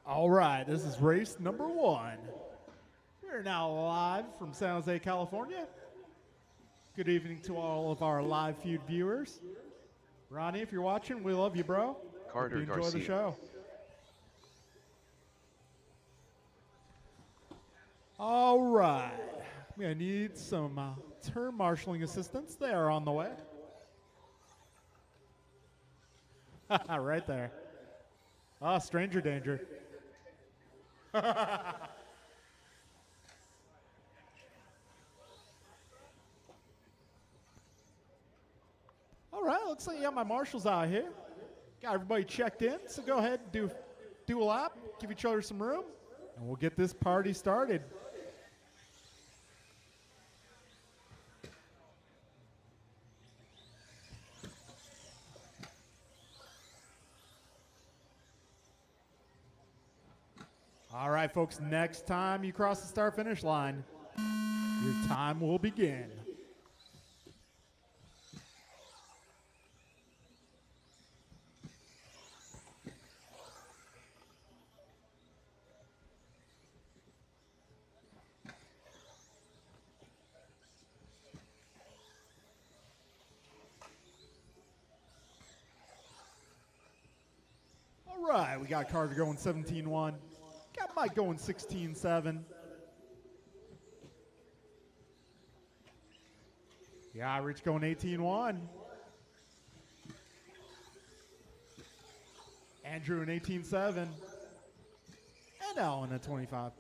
All right, this is race number one. We're now live from San Jose, California. Good evening to all of our live feud viewers. Ronnie, if you're watching, we love you, bro. Carter Hope you enjoy Garcia. the show. All right, we're gonna need some turn marshaling assistance. They are on the way. Right there. Ah, stranger danger. All right, looks like you got my marshals out here. Got everybody checked in, so go ahead and do a lap, give each other some room, and we'll get this party started. All right, folks, next time you cross the start-finish line, your time will begin. All right, we got Carter going 17-1. Got Mike going 16-7. Yeah, Rich going 18-1. Andrew in 18-7. And Alan at 25.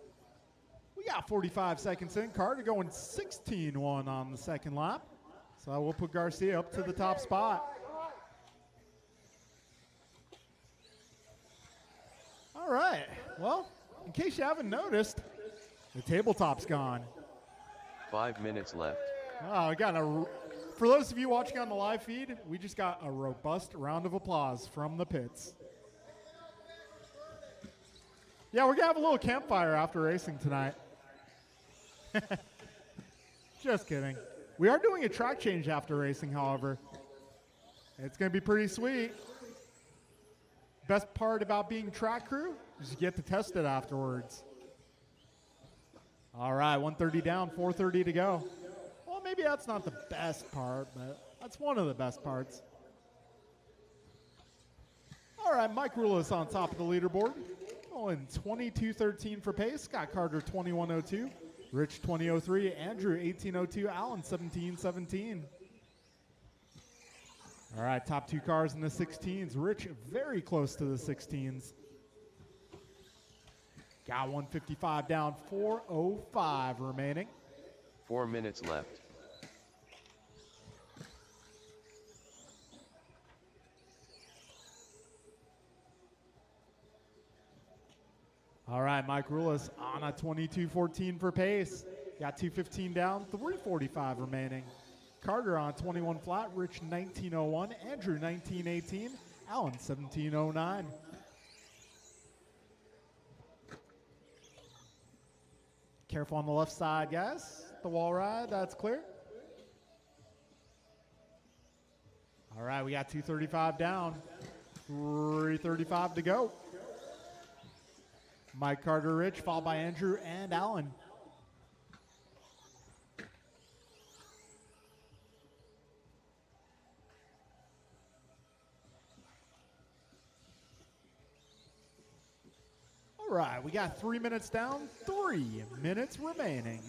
We got 45 seconds in. Carter going 16-1 on the second lap. So we'll put Garcia up to the top spot. All right, well, in case you haven't noticed, the tabletop's gone. 5 minutes left. Oh, for those of you watching on the live feed, we just got a robust round of applause from the pits. Yeah, we're going to have a little campfire after racing tonight. Just kidding. We are doing a track change after racing, however. It's going to be pretty sweet. Best part about being track crew is you get to test it afterwards. All right, 130 down, 430 to go. Well, maybe that's not the best part, but that's one of the best parts. All right, Mike Rulis on top of the leaderboard. Going 22-13 for pace. Got Carter 21-02. Rich 20-03. Andrew 18-02. Alan 17-17. All right, top two cars in the 16s. Rich very close to the 16s. Got 155 down, 405 remaining. 4 minutes left. All right, Mike Rulis on a 22-14 for pace. Got 215 down, 345 remaining. Carter on 21 flat, Rich 1901, Andrew 1918, Alan 1709. Careful on the left side, guys. The wall ride, that's clear. All right, we got 235 down, 335 to go. Mike, Carter, Rich, followed by Andrew and Alan. All right, we got 3 minutes down, 3 minutes remaining.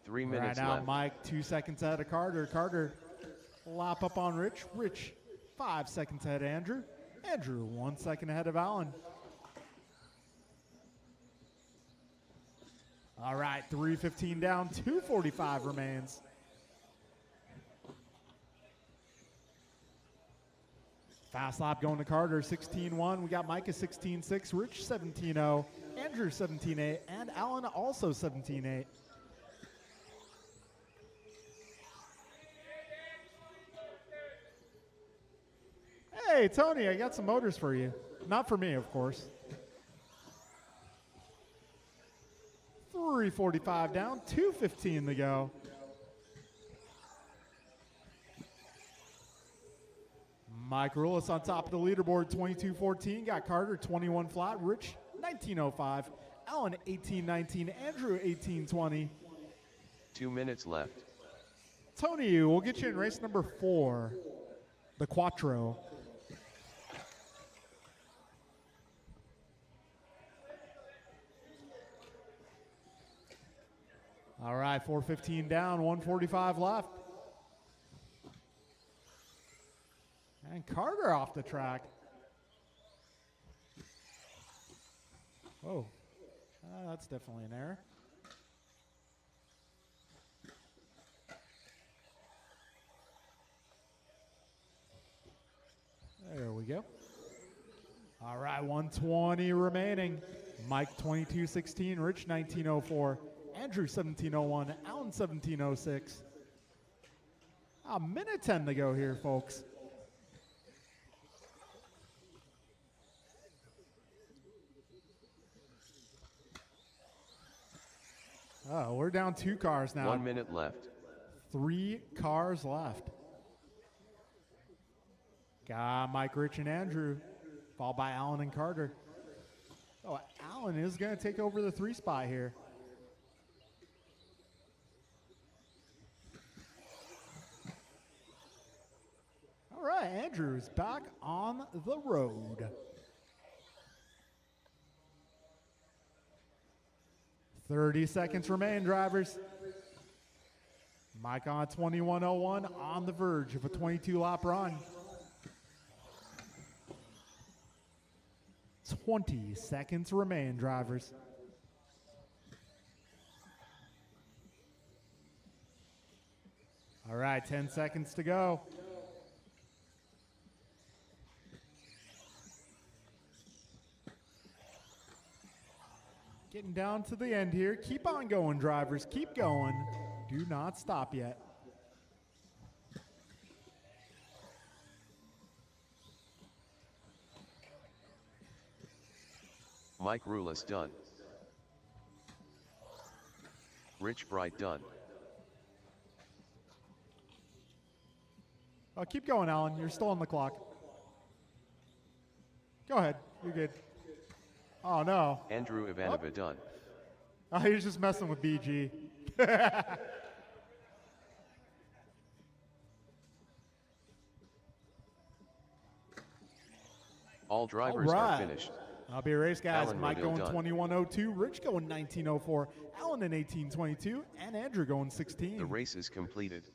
3 minutes right now, left. Mike, 2 seconds ahead of Carter. Carter, lap up on Rich. Rich, 5 seconds ahead of Andrew. Andrew, 1 second ahead of Alan. All right, 315 down, 245 remains. Fast lap going to Carter, 16-1. We got Micah 16-6, Rich 17-0, Andrew 17-8, and Alan also 17-8. Hey, Tony, I got some motors for you. Not for me, of course. 345 down, 215 to go. Mike Rulis on top of the leaderboard, 22-14. Got Carter, 21 flat. Rich, 19:05. Allen 18:19. Andrew 18:20. 2 minutes left. Tony, we'll get you in race number 4, the Quattro. All right, 4:15 down, 1:45 left. And Carter off the track. Oh, that's definitely an error. There we go. All right, 120 remaining. Mike 22:16, Rich 19:04, Andrew 17:01, Allen 17:06. A minute 10 to go here, folks. Oh, we're down 2 cars now. 1 minute left. 3 cars left. Got Mike, Rich, and Andrew, followed by Allen and Carter. Oh, Allen is going to take over the 3 spot here. All right, Andrew's back on the road. "30 seconds remain, drivers. Mike on 21:01, on the verge of a 22-lap run. 20 seconds remain, drivers. All right, 10 seconds to go. Getting down to the end here. Keep on going, drivers. Keep going. Do not stop yet. Mike Rulis done. Rich Bright done. Oh, keep going, Alan. You're still on the clock. Go ahead. You're good. Oh, no. Andrew Ivanova done. Oh, he's just messing with BG. All drivers All are right. finished. I'll be a race, guys. Alan Mike Rodale going done. 21:02, Rich going 19:04, Alan in 18:22, and Andrew going 16. The race is completed.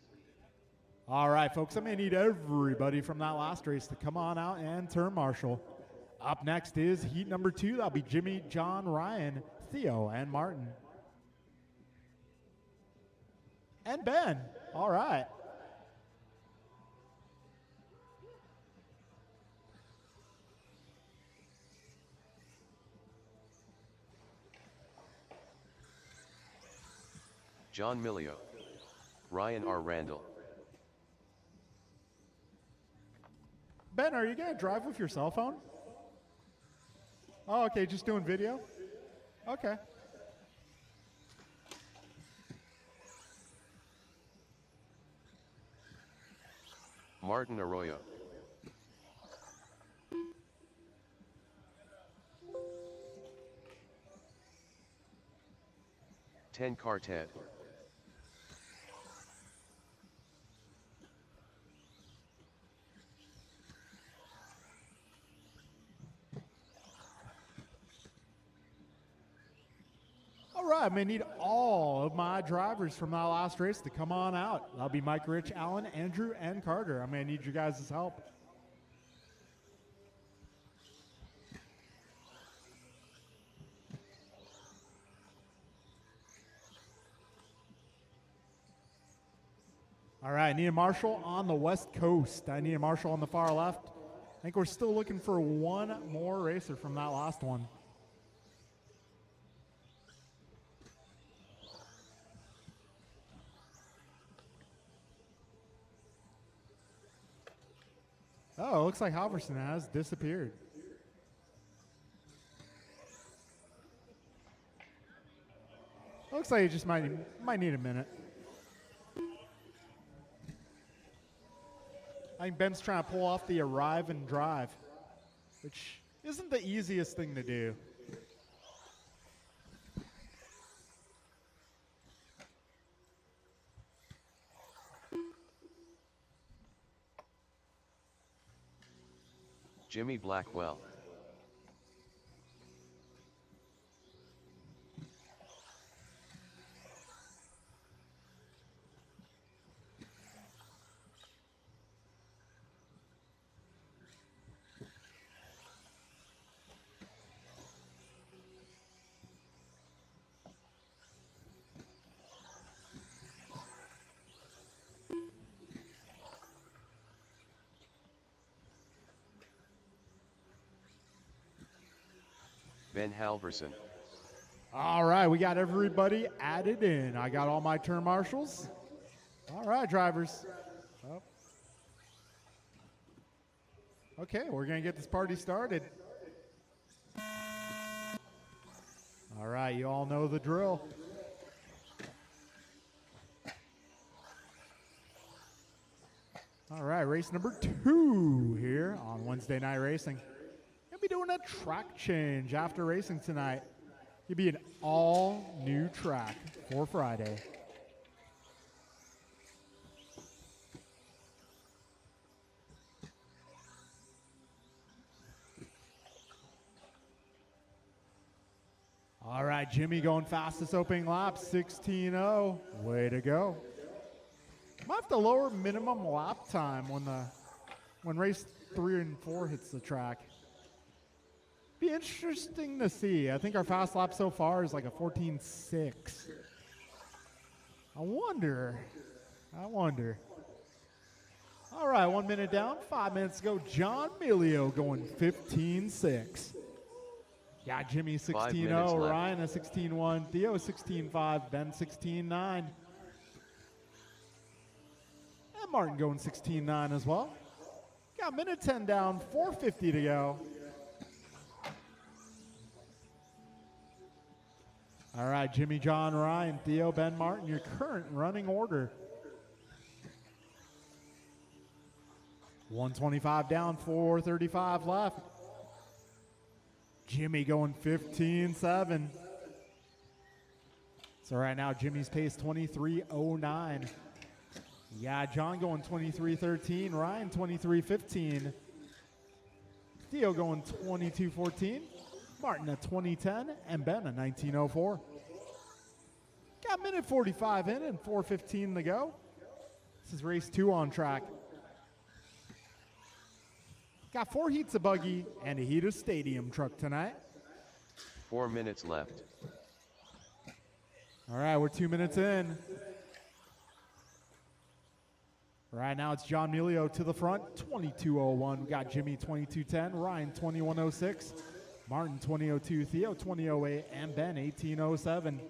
All right, folks, I'm going to need everybody from that last race to come on out and turn marshal. Up next is heat number 2. That'll be Jimmy, John, Ryan, Theo, and Martin. And Ben. All right. John Milio. Ryan R. Randall. Ben, are you going to drive with your cell phone? Oh, okay, just doing video? Okay. Martin Arroyo. Ten Ted. All right, I may need all of my drivers from that last race to come on out. That'll be Mike, Rich, Allen, Andrew, and Carter. I may need you guys' help. All right, I need a marshal on the west coast. I need a marshal on the far left. I think we're still looking for one more racer from that last one. Oh, it looks like Halverson has disappeared. Looks like he just might need a minute. I think Ben's trying to pull off the arrive and drive, which isn't the easiest thing to do. Jimmy Blackwell. Ben Halverson. All right, we got everybody added in. I got all my turn marshals. All right, drivers. Oh. Okay, we're going to get this party started. All right, you all know the drill. All right, race number 2 here on Wednesday Night Racing. Gonna be doing a track change after racing tonight. It'll be an all new track for Friday. All right, Jimmy going fastest opening lap, 16:0. Way to go. Might have to lower minimum lap time when race 3 and 4 hits the track. Be interesting to see. I think our fast lap so far is like a 14:6. I wonder. All right, 1 minute down, 5 minutes to go. John Milio going 15:6. Yeah, Jimmy 16:0, Ryan a 16:1, Theo 16:5, Ben 16:9. And Martin going 16:9 as well. Got minute 10 down, 4:50 to go. All right, Jimmy, John, Ryan, Theo, Ben, Martin, your current running order. 125 down, 4:35 left. Jimmy going 15:7. So right now, Jimmy's pace 23:09. Yeah, John going 23:13. Ryan 23:15. Theo going 22:14. Martin at 20:10. And Ben at 19:04. Got minute 45 in and 4:15 to go. This is race 2 on track. Got 4 heats of buggy and a heat of stadium truck tonight. 4 minutes left. All right, we're 2 minutes in. Right now it's John Milio to the front, 22:01. We got Jimmy 22:10, Ryan 21:06, Martin 20:02, Theo 20:08, and Ben 18:07.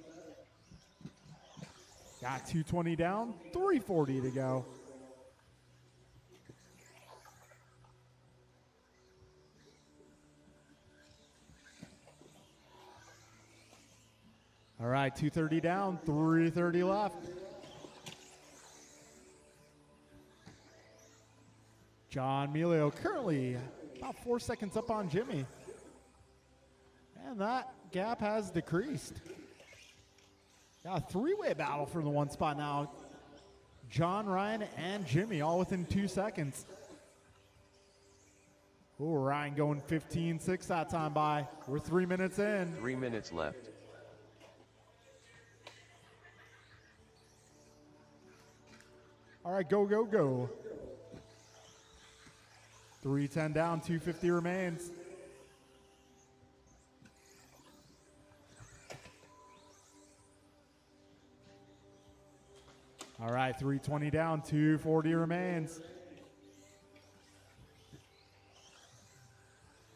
Got 2:20 down, 3:40 to go. All right, 2:30 down, 3:30 left. John Milio currently about 4 seconds up on Jimmy. And that gap has decreased. Got a 3-way battle for the 1 spot now. John, Ryan, and Jimmy all within 2 seconds. Oh, Ryan going 15:6 that time by. We're 3 minutes in. 3 minutes left. All right, go, go, go. 3:10 down, 2:50 remains. All right, 3:20 down, 2:40 remains.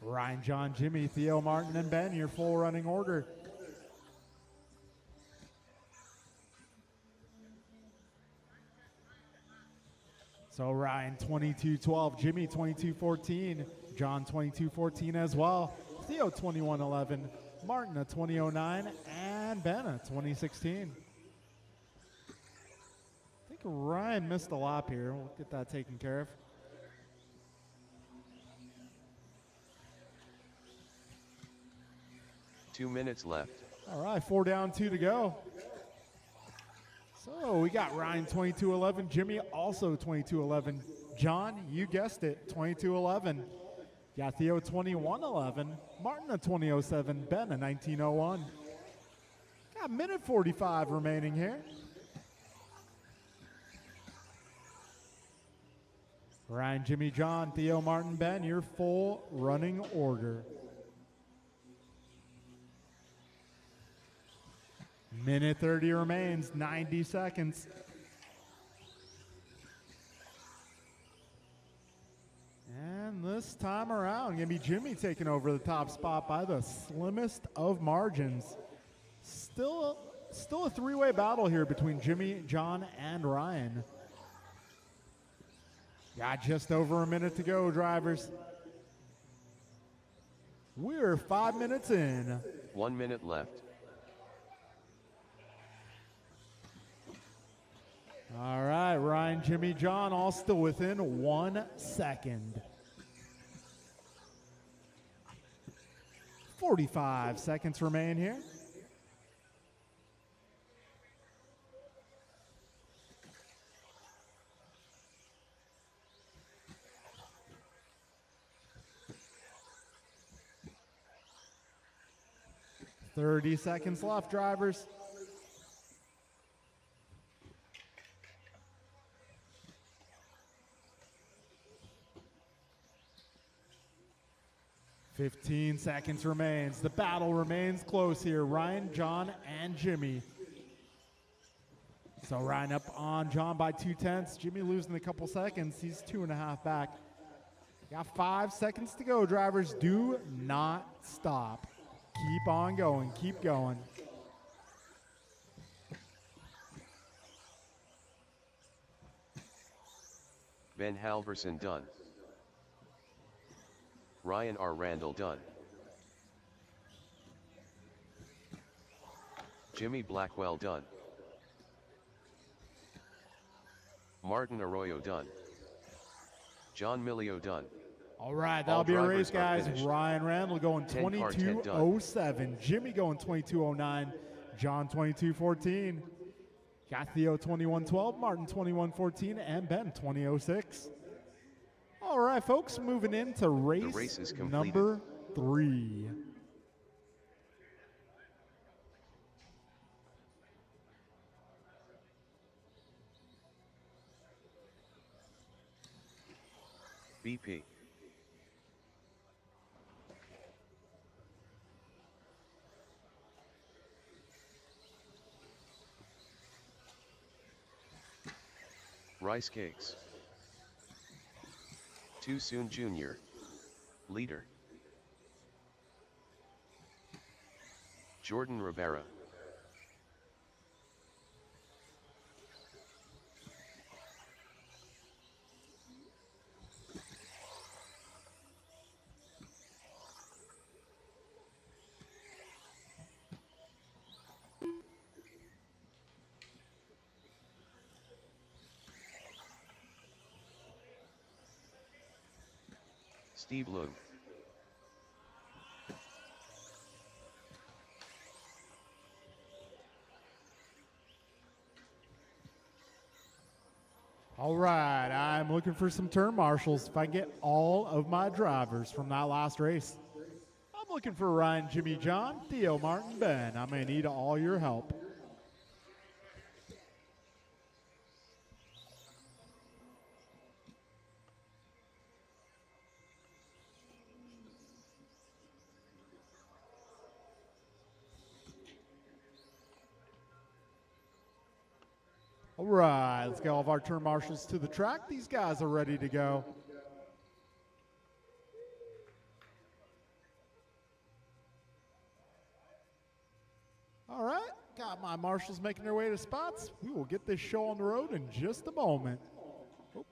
Ryan, John, Jimmy, Theo, Martin, and Ben, your full running order. So Ryan 22:12, Jimmy 22:14, John 22:14 as well, Theo 21:11, Martin at 20:09, and Ben at 20:16. I think Ryan missed a lap here. We'll get that taken care of. Two minutes left. All right, 4 down, 2 to go. So we got Ryan 22:11, Jimmy also 22:11, John, you guessed it, 22:11. Got Theo 2111, Martin a 2007, Ben a 1901. Got minute 45 remaining here. Ryan, Jimmy, John, Theo, Martin, Ben, your full running order. Minute 30 remains, 90 seconds. And this time around, gonna be Jimmy taking over the top spot by the slimmest of margins. Still a three-way battle here between Jimmy, John, and Ryan. Got just over a minute to go, drivers. We're 5 minutes in. 1 minute left. All right, Ryan, Jimmy, John, all still within 1 second. 45 seconds remain here. Thirty seconds left, drivers. Fifteen seconds remains. The battle remains close here. Ryan, John, and Jimmy. So Ryan up on John by 2/10. Jimmy losing a couple seconds. He's 2.5 back. Got 5 seconds to go, drivers. Do not stop. Keep on going. Keep going. Ben Halverson done. Ryan R. Randall done. Jimmy Blackwell done. Martin Arroyo done. John Milio done. All right, that'll All be a drivers race, are guys. finished. Ryan Randall going 10 car, 10 done. 22:07. Jimmy going 22:09. John 22:14. Got Theo 21:12. Martin 21:14. And Ben 20:06. All right, folks, moving into race is completed. number 3. BP. Rice Cakes. Too Soon Jr. Leader. Jordan Rivera. Steve Loom. All right, I'm looking for some turn marshals. If I get all of my drivers from that last race, I'm looking for Ryan, Jimmy, John, Theo, Martin, Ben. I'm going to need all your help. All right, let's get all of our turn marshals to the track. These guys are ready to go. All right, got my marshals making their way to spots. We will get this show on the road in just a moment. Oh.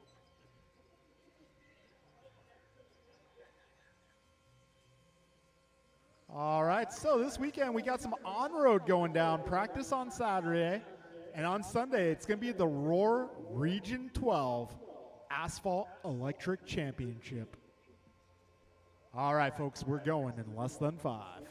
All right, so this weekend we got some on-road going down. Practice on Saturday. And on Sunday, it's going to be the Roar Region 12 Asphalt Electric Championship. All right, folks, we're going in less than 5.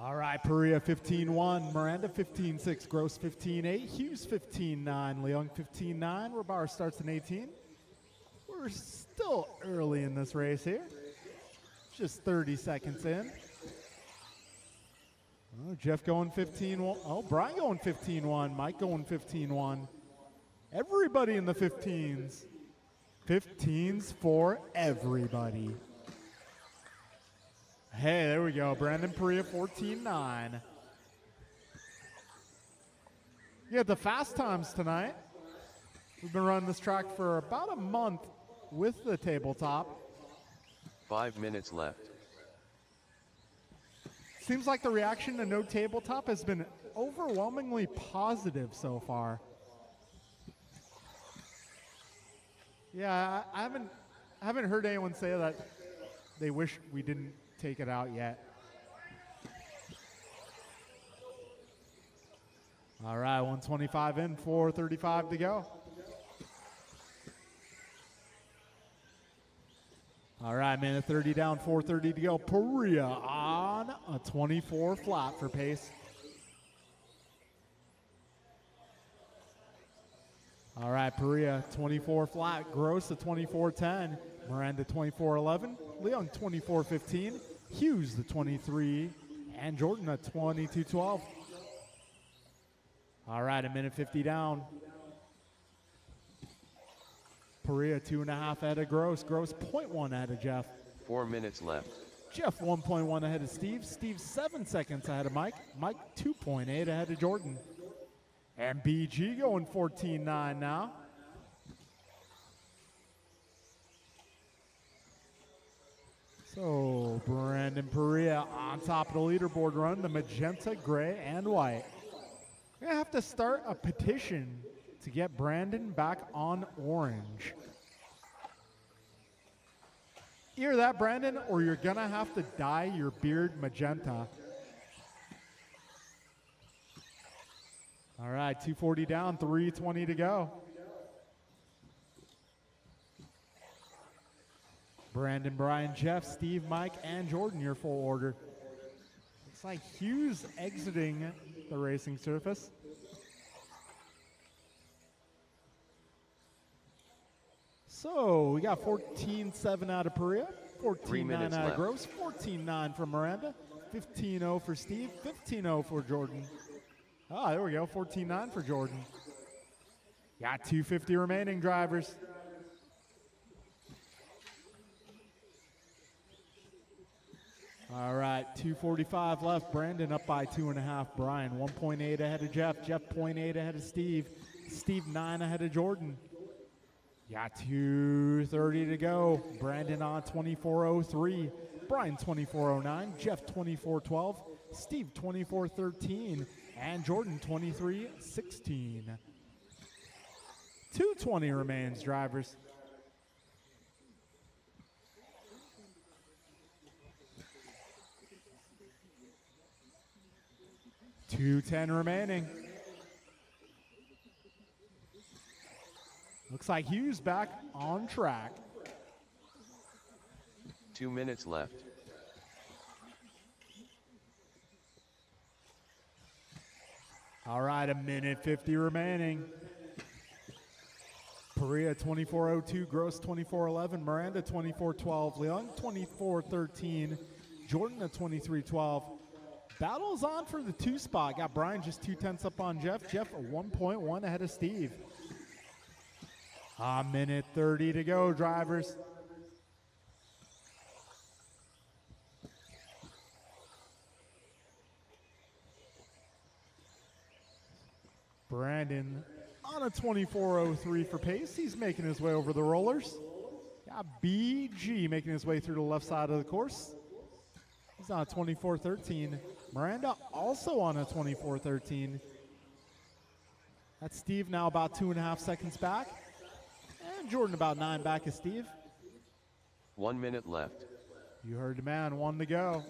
All right, Perea 15-1, Miranda 15-6, Gross 15-8, Hughes 15-9, Leung 15-9. Rabar starts in 18. We're still early in this race here. Just 30 seconds in. Oh, Jeff going 15-1. Oh, Brian going 15-1. Mike going 15-1. Everybody in the 15s. 15s for everybody. Hey, there we go. Brandon Perea 14-9. Yeah, the fast times tonight. We've been running this track for about a month with the tabletop. 5 minutes left. Seems like the reaction to no tabletop has been overwhelmingly positive so far. Yeah, I haven't heard anyone say that they wish we didn't take it out yet. All right, 125 in, 4:35 to go. All right, minute 30 down, 4:30 to go. Perea on a 24 flat for pace. All right, Perea 24 flat, Gross a 24-10, Miranda 24-11, Leung 24-15, Hughes the 23, and Jordan a 22-12. All right, a minute 50 down. Perea 2.5 ahead of Gross. Gross 0.1 ahead of Jeff. 4 minutes left. Jeff 1.1 ahead of Steve. Steve 7 seconds ahead of Mike. Mike 2.8 ahead of Jordan. And BG going 14-9 now. So Brandon Perea on top of the leaderboard run, the magenta, gray, and white. We're gonna have to start a petition to get Brandon back on orange. Either that, Brandon, or you're gonna have to dye your beard magenta. All right, 240 down, 3:20 to go. Brandon, Brian, Jeff, Steve, Mike, and Jordan, your full order. Looks like Hughes exiting the racing surface. So we got 14-7 out of Perea, 14-9 out of Gross, 14-9 from Miranda, 15-0 for Steve, 15-0 for Jordan. Ah, there we go, 14-9 for Jordan. Got 250 remaining, drivers. All right, 2:45 left. Brandon up by 2.5. Brian 1.8 ahead of Jeff. Jeff 0.8 ahead of Steve. Steve 9 ahead of Jordan. Got 2:30 to go. Brandon on 24:03. Brian 24:09. Jeff 24:12. Steve 24:13. And Jordan 23:16. 2:20 remains, drivers. $2:10 remaining. Looks like Hughes back on track. 2 minutes left. All right, a minute 50 remaining. Perea 24:02, Gross 24:11, Miranda 24:12, Leung 24:13, Jordan at 23:12. Battle's on for the 2 spot. Got Brian just 0.2 up on Jeff. Jeff 1.1 ahead of Steve. A minute 30 to go, drivers. Brandon on a 24:03 for pace. He's making his way over the rollers. Got BG making his way through the left side of the course. He's on a 24:13. Miranda also on a 24:13. That's Steve now about 2.5 seconds back. And Jordan about 9 back of Steve. 1 minute left. You heard the man, 1 to go.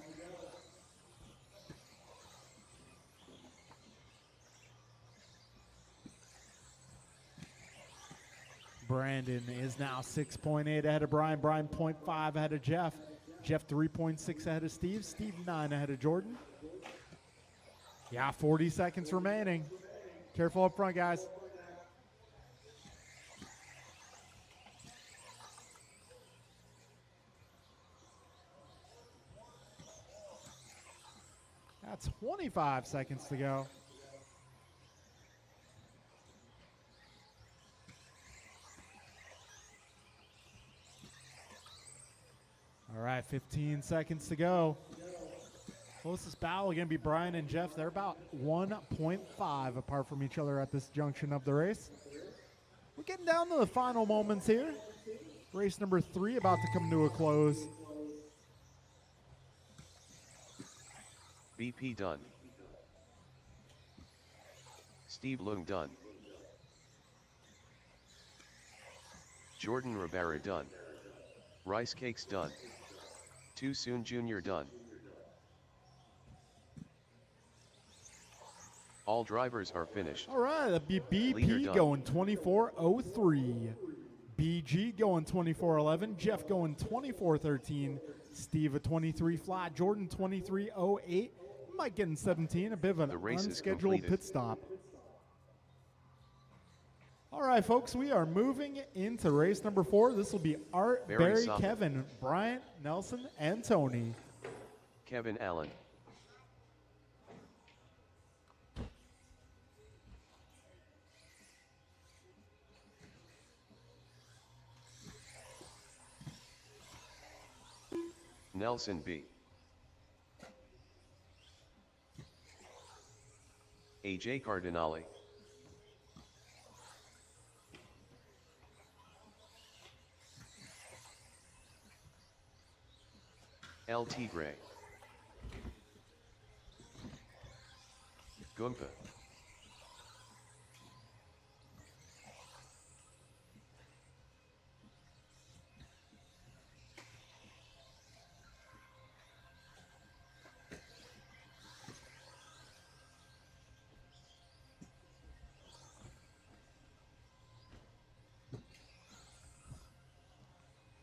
Brandon is now 6.8 ahead of Brian. Brian 0.5 ahead of Jeff. Jeff 3.6 ahead of Steve. Steve 9 ahead of Jordan. Yeah, 40 seconds remaining. Careful up front, guys. That's 25 seconds to go. All right, 15 seconds to go. Closest battle going to be Brian and Jeff. They're about 1.5 apart from each other at this junction of the race. We're getting down to the final moments here. Race number 3 about to come to a close. BP done. Steve Lung done. Jordan Rivera done. Rice Cakes done. Too Soon Jr. done. All drivers are finished. All right, that'd be Leader BP done. going 24:03. BG going 24:11. Jeff going 24:13. Steve a 23 flat. Jordan 23:08. Mike getting 17. A bit of an The race is unscheduled completed. pit stop. All right, folks, we are moving into race number 4. This will be Art, Barry Barry, Soppel. Kevin, Bryant, Nelson, and Tony. Kevin Allen. Nelson B. AJ Cardinale. LT Gray. Gumpa.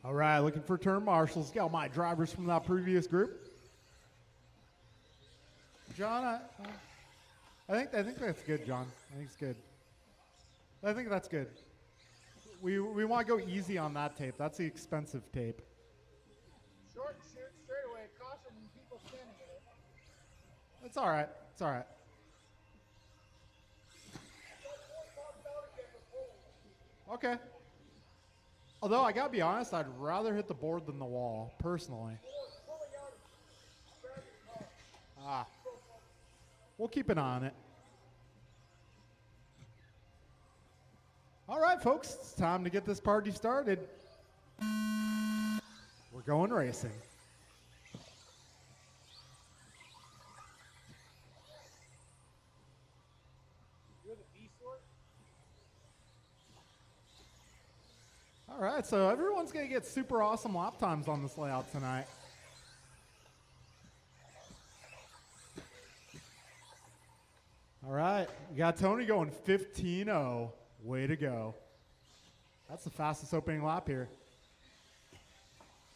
All right, looking for turn marshals. Got my drivers from that previous group. John, I think that's good, John. I think it's good. I think that's good. We want to go easy on that tape. That's the expensive tape. Short shoot straight away. Caution people standing in it. It's all right. It's all right. Okay. Although I gotta be honest, I'd rather hit the board than the wall, personally. Ah. We'll keep an eye on it. All right, folks, it's time to get this party started. We're going racing. You're the B sort? All right, so everyone's going to get super awesome lap times on this layout tonight. All right, we got Tony going 15-0. Way to go. That's the fastest opening lap here.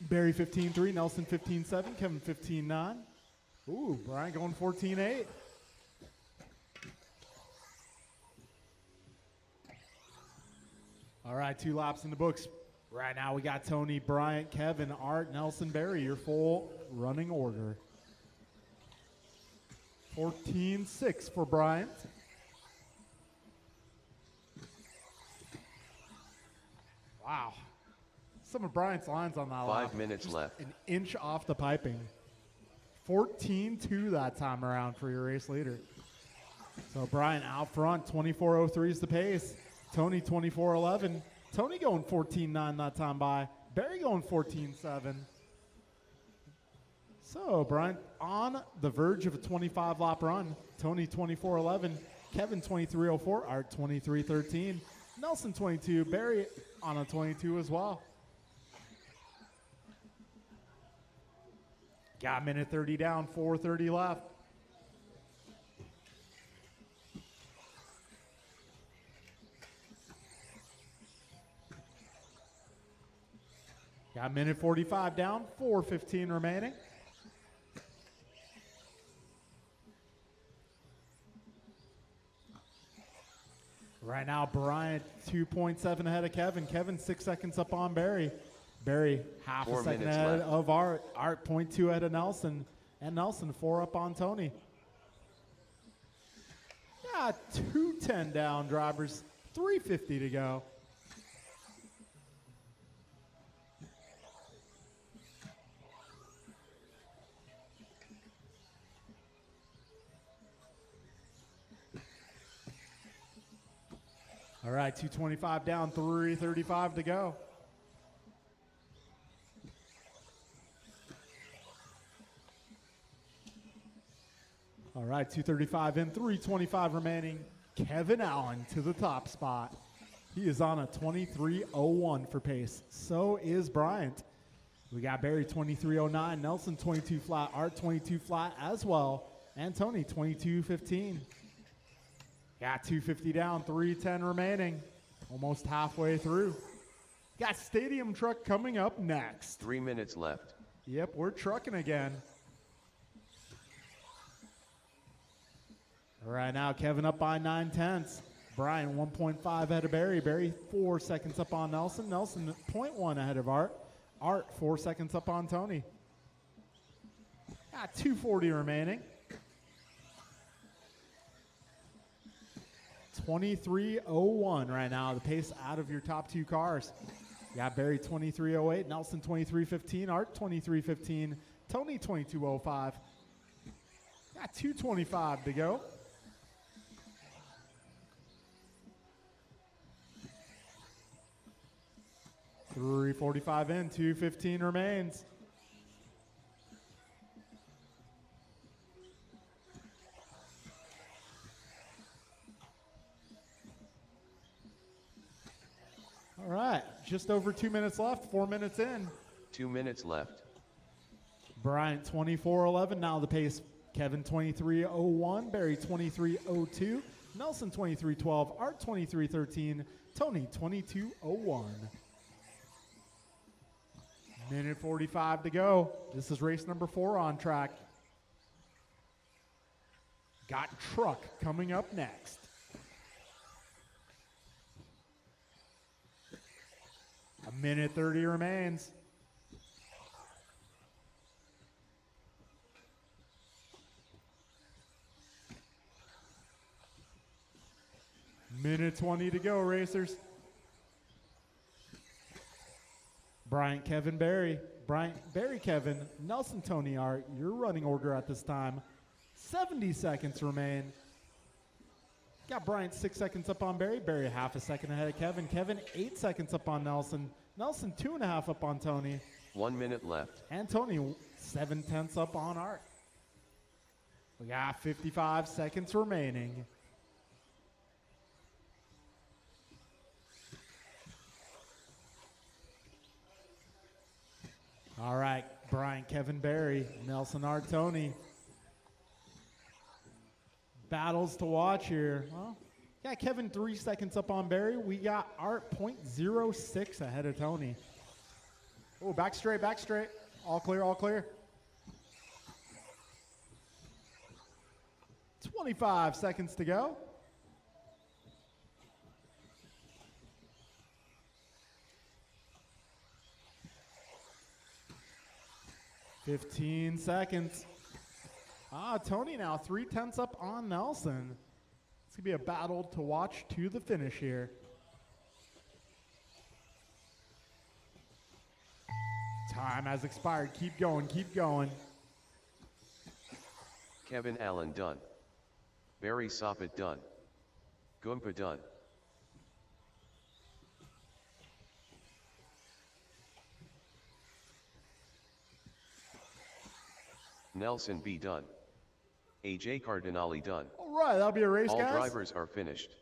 Barry 15-3, Nelson 15-7, Kevin 15-9. Ooh, Brian going 14-8. All right, 2 laps in the books. Right now we got Tony, Bryant, Kevin, Art, Nelson, Barry, your full running order. 14-6 for Bryant. Wow. Some of Bryant's lines on that 5 lap. minutes Just left. an inch off the piping. 14-2 that time around for your race leader. So Bryant out front, 24:03 is the pace. Tony 24:11. Tony going 14-9 that time by. Barry going 14-7. So Bryant on the verge of a 25 lap run. Tony 24:11. Kevin 23:04. Art 23:13. Nelson 22. Barry on a 22 as well. Got a minute 30 down, 4:30 left. Got a minute 45 down, 4:15 remaining. Right now, Bryant 2.7 ahead of Kevin. Kevin 6 seconds up on Barry. Barry half 4 a second minutes ahead left. of Art. Art 0.2 ahead of Nelson. And Nelson 4 up on Tony. Yeah, 2:10 down drivers. 3:50 to go. All right, 2:25 down, 3:35 to go. All right, 2:35 in, 3:25 remaining. Kevin Allen to the top spot. He is on a 23:01 for pace. So is Bryant. We got Barry 23:09, Nelson 22 flat, Art 22 flat as well, and Tony 22:15. Got 2:50 down, 3:10 remaining. Almost halfway through. Got Stadium Truck coming up next. 3 minutes left. Yep, we're trucking again. All right, now Kevin up by 9/10. Brian 1.5 ahead of Barry. Barry 4 seconds up on Nelson. Nelson 0.1 ahead of Art. Art 4 seconds up on Tony. Got 2:40 remaining. 23:01 right now, the pace out of your top two cars. You got Barry 23:08, Nelson 23:15, Art 23:15, Tony 22:05. Got 2:25 to go. $3:45 in, 2:15 remains. All right, just over 2 minutes left, 4 minutes in. 2 minutes left. Bryant 24:11, now the pace. Kevin 23:01, Barry 23:02, Nelson 23:12, Art 23:13, Tony 22:01. Minute 45 to go. This is race number 4 on track. Got Truck coming up next. A minute 30 remains. Minute 20 to go, racers. Bryant, Kevin, Barry. Bryant, Barry, Kevin, Nelson, Tony, Art. Your running order at this time. 70 seconds remain. Got Bryant 6 seconds up on Barry. Barry half a second ahead of Kevin. Kevin 8 seconds up on Nelson. Nelson 2.5 up on Tony. 1 minute left. And Tony 7/10 up on Art. We got 55 seconds remaining. All right, Bryant, Kevin, Barry, Nelson, Art, Tony. Battles to watch here. Well, got Kevin 3 seconds up on Barry. We got Art 0.06 ahead of Tony. Oh, back straight, back straight. All clear, all clear. 25 seconds to go. $15 seconds. Tony now 3/10 up on Nelson. It's going to be a battle to watch to the finish here. Time has expired. Keep going, keep going. Kevin Allen done. Barry Soppet done. Goompa done. Nelson B done. AJ Cardinale done. All right, that'll be a race, All guys. drivers are finished.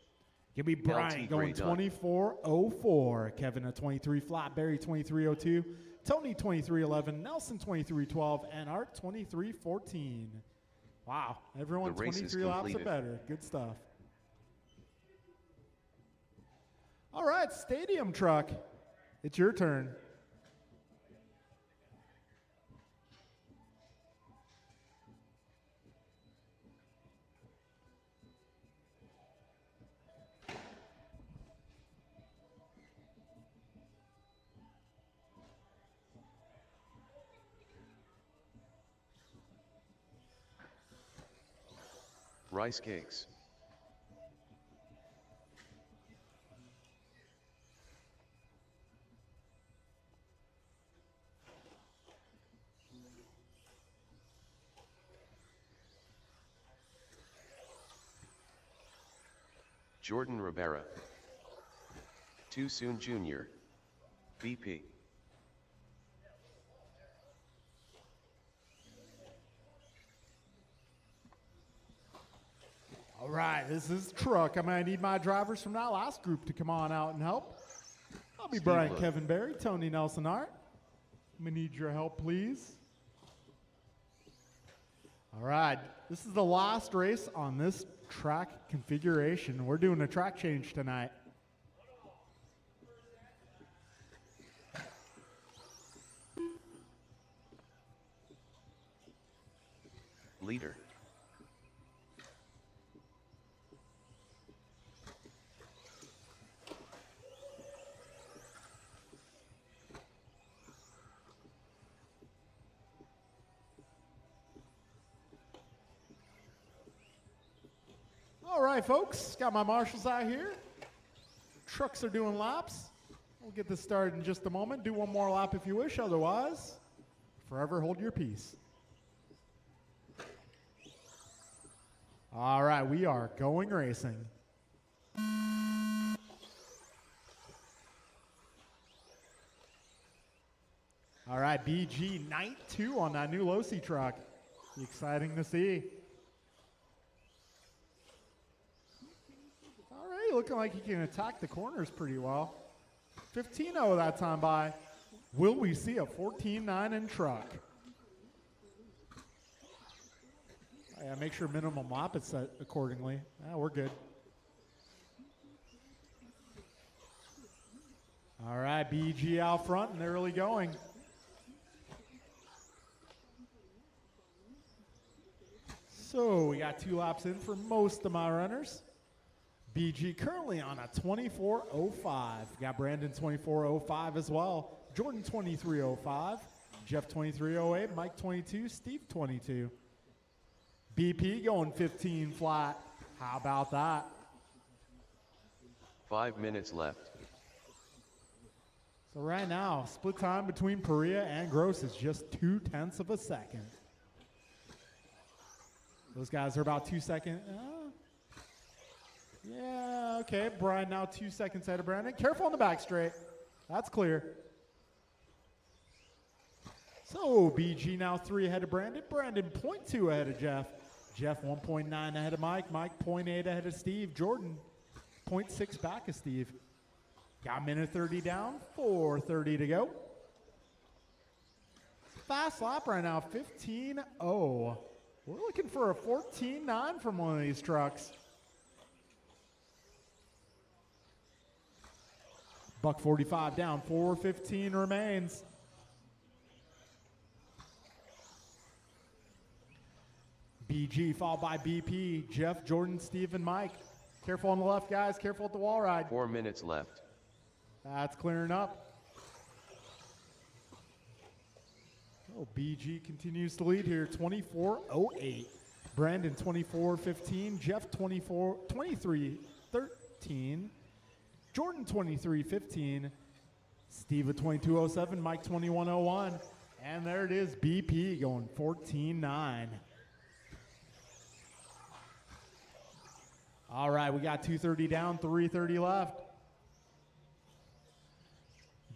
Give me Bryant LT going Gray done. 24:04. Kevin a 23 flat. Barry 23:02. Tony 23:11. Nelson 23:12. And Art 23:14. Wow, everyone The race is 23 laps or completed. better. Good stuff. All right, Stadium Truck. It's your turn. Rice Cakes. Jordan Rivera. Too Soon Jr. BP. All right, this is truck. I'm going to need my drivers from that last group to come on out and help. I'll be Steve Brian Wood. Kevin Berry, Tony Nelson Art. I'm going to need your help, please. All right, this is the last race on this track configuration. We're doing a track change tonight. Leader. All right, folks, got my marshals out here. Trucks are doing laps. We'll get this started in just a moment. Do one more lap if you wish. Otherwise, forever hold your peace. All right, we are going racing. All right, BG Night 2 on that new Losi truck. Be exciting to see. All right, looking like he can attack the corners pretty well. 15-0 that time by. Will we see a 14-9 in truck? Yeah, make sure minimum lap is set accordingly. We're good. All right, BG out front and they're really going. So we got 2 laps in for most of my runners. BG currently on a 24.05. Got Brandon 24.05 as well. Jordan 23.05. Jeff 23.08. Mike 22. Steve 22. BP going 15 flat. How about that? 5 minutes left. So right now, split time between Perea and Gross is just 0.2 of a second. Those guys are about 2 seconds. Yeah, okay. Brian now 2 seconds ahead of Brandon. Careful on the back straight. That's clear. So BG now 3 ahead of Brandon. Brandon 0.2 ahead of Jeff. Jeff 1.9 ahead of Mike. Mike 0.8 ahead of Steve. Jordan 0.6 back of Steve. Got a minute 30 down. 4:30 to go. Fast lap right now. 15.0. We're looking for a 14.9 from one of these trucks. Buck 45 down. 4:15 remains. BG followed by BP, Jeff, Jordan, Steve, and Mike. Careful on the left, guys. Careful at the wall ride. 4 minutes left. That's clearing up. Oh, BG continues to lead here, 24.08. Brandon 24.15. Jeff 23.13. Jordan 23.15. Steve at 22.07. Mike 21.01. And there it is, BP going 14.9. All right, we got 2:30 down, 3:30 left.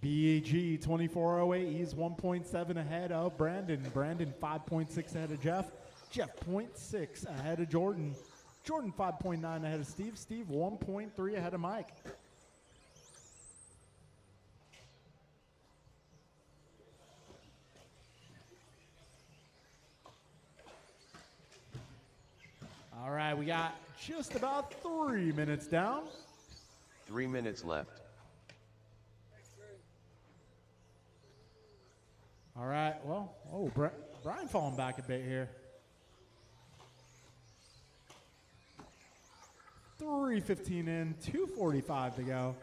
BG 24.08, he's 1.7 ahead of Brandon. Brandon 5.6 ahead of Jeff. Jeff 0.6 ahead of Jordan. Jordan 5.9 ahead of Steve. Steve 1.3 ahead of Mike. All right, we got just about 3 minutes down. 3 minutes left. All right, well, Brian falling back a bit here. 3:15 in, 2:45 to go.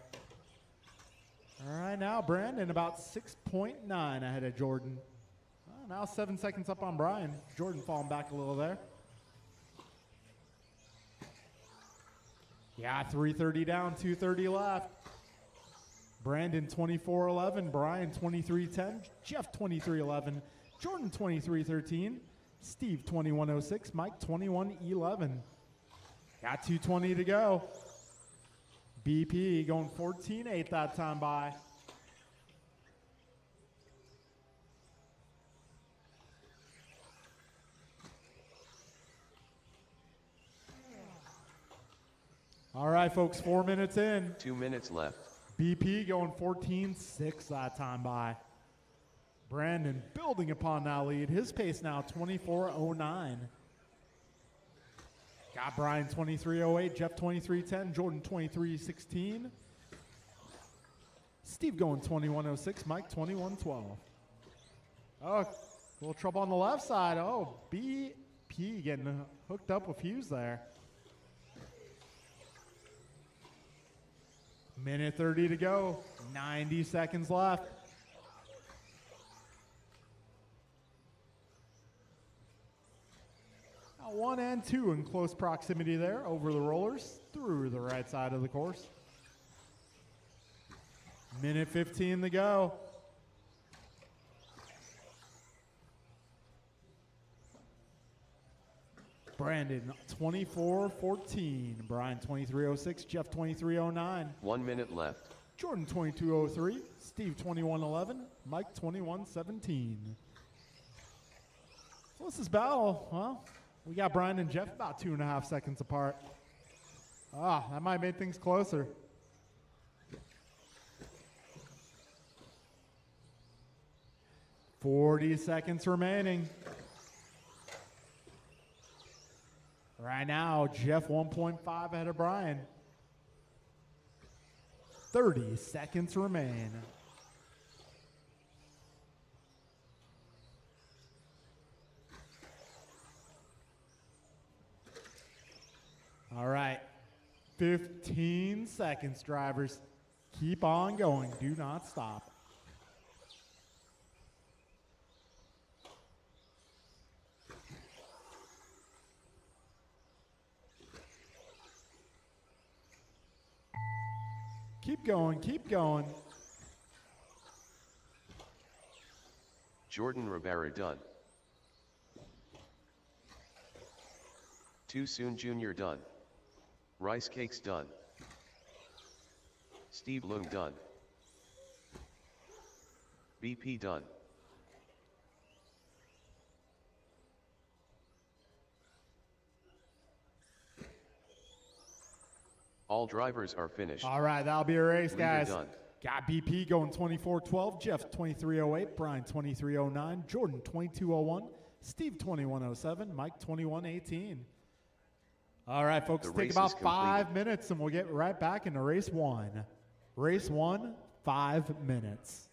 All right, now Brandon about 6.9 ahead of Jordan. Now 7 seconds up on Brian. Jordan falling back a little there. Yeah, 3:30 down, 2:30 left. Brandon 24:11, Brian 23:10, Jeff 23:11, Jordan 23:13, Steve 21:06, Mike 21:11. Got 2:20 to go. BP going 14:8 that time by. All right, folks, 4 minutes in. 2 minutes left. BP going 14:6 that time by. Brandon building upon that lead. His pace now 24:09. Got Brian 23:08, Jeff 23:10, Jordan 23:16. Steve going 21:06, Mike 21:12. Oh, a little trouble on the left side. Oh, BP getting hooked up with Hughes there. Minute 30 to go, 90 seconds left. Now 1 and 2 in close proximity there over the rollers through the right side of the course. Minute 15 to go. Brandon 24:14, Brian 23:06, Jeff 23:09. 1 minute left. Jordan 22:03, Steve 21:11, Mike 21:17. So what's this battle? Well, we got Brian and Jeff about 2.5 seconds apart. That might make things closer. $40 seconds remaining. Right now, Jeff 1.5 ahead of Brian. 30 seconds remain. All right, 15 seconds, drivers. Keep on going, do not stop. Keep going, keep going. Jordan Rivera done. Too Soon Jr. done. Rice Cakes done. Steve Leung done. BP done. All drivers are finished. All right, that'll be a race, Leader guys. done. Got BP going 24:12, Jeff 23:08, Brian 23:09, Jordan 22:01, Steve 21:07, Mike 21:18. All right, folks, The take race about is 5 minutes and we'll get right back into race one. Race one, 5 minutes.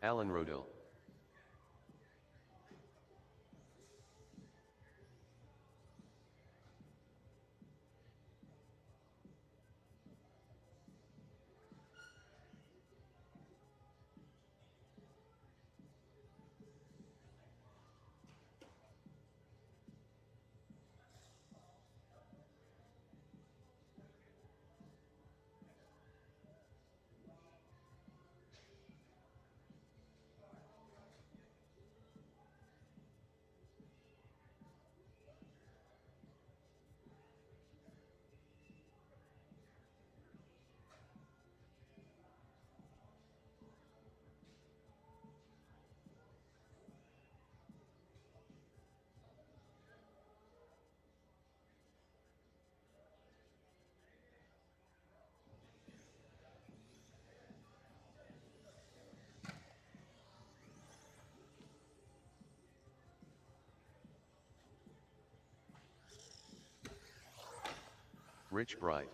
Alan Rodil. Rich Bright.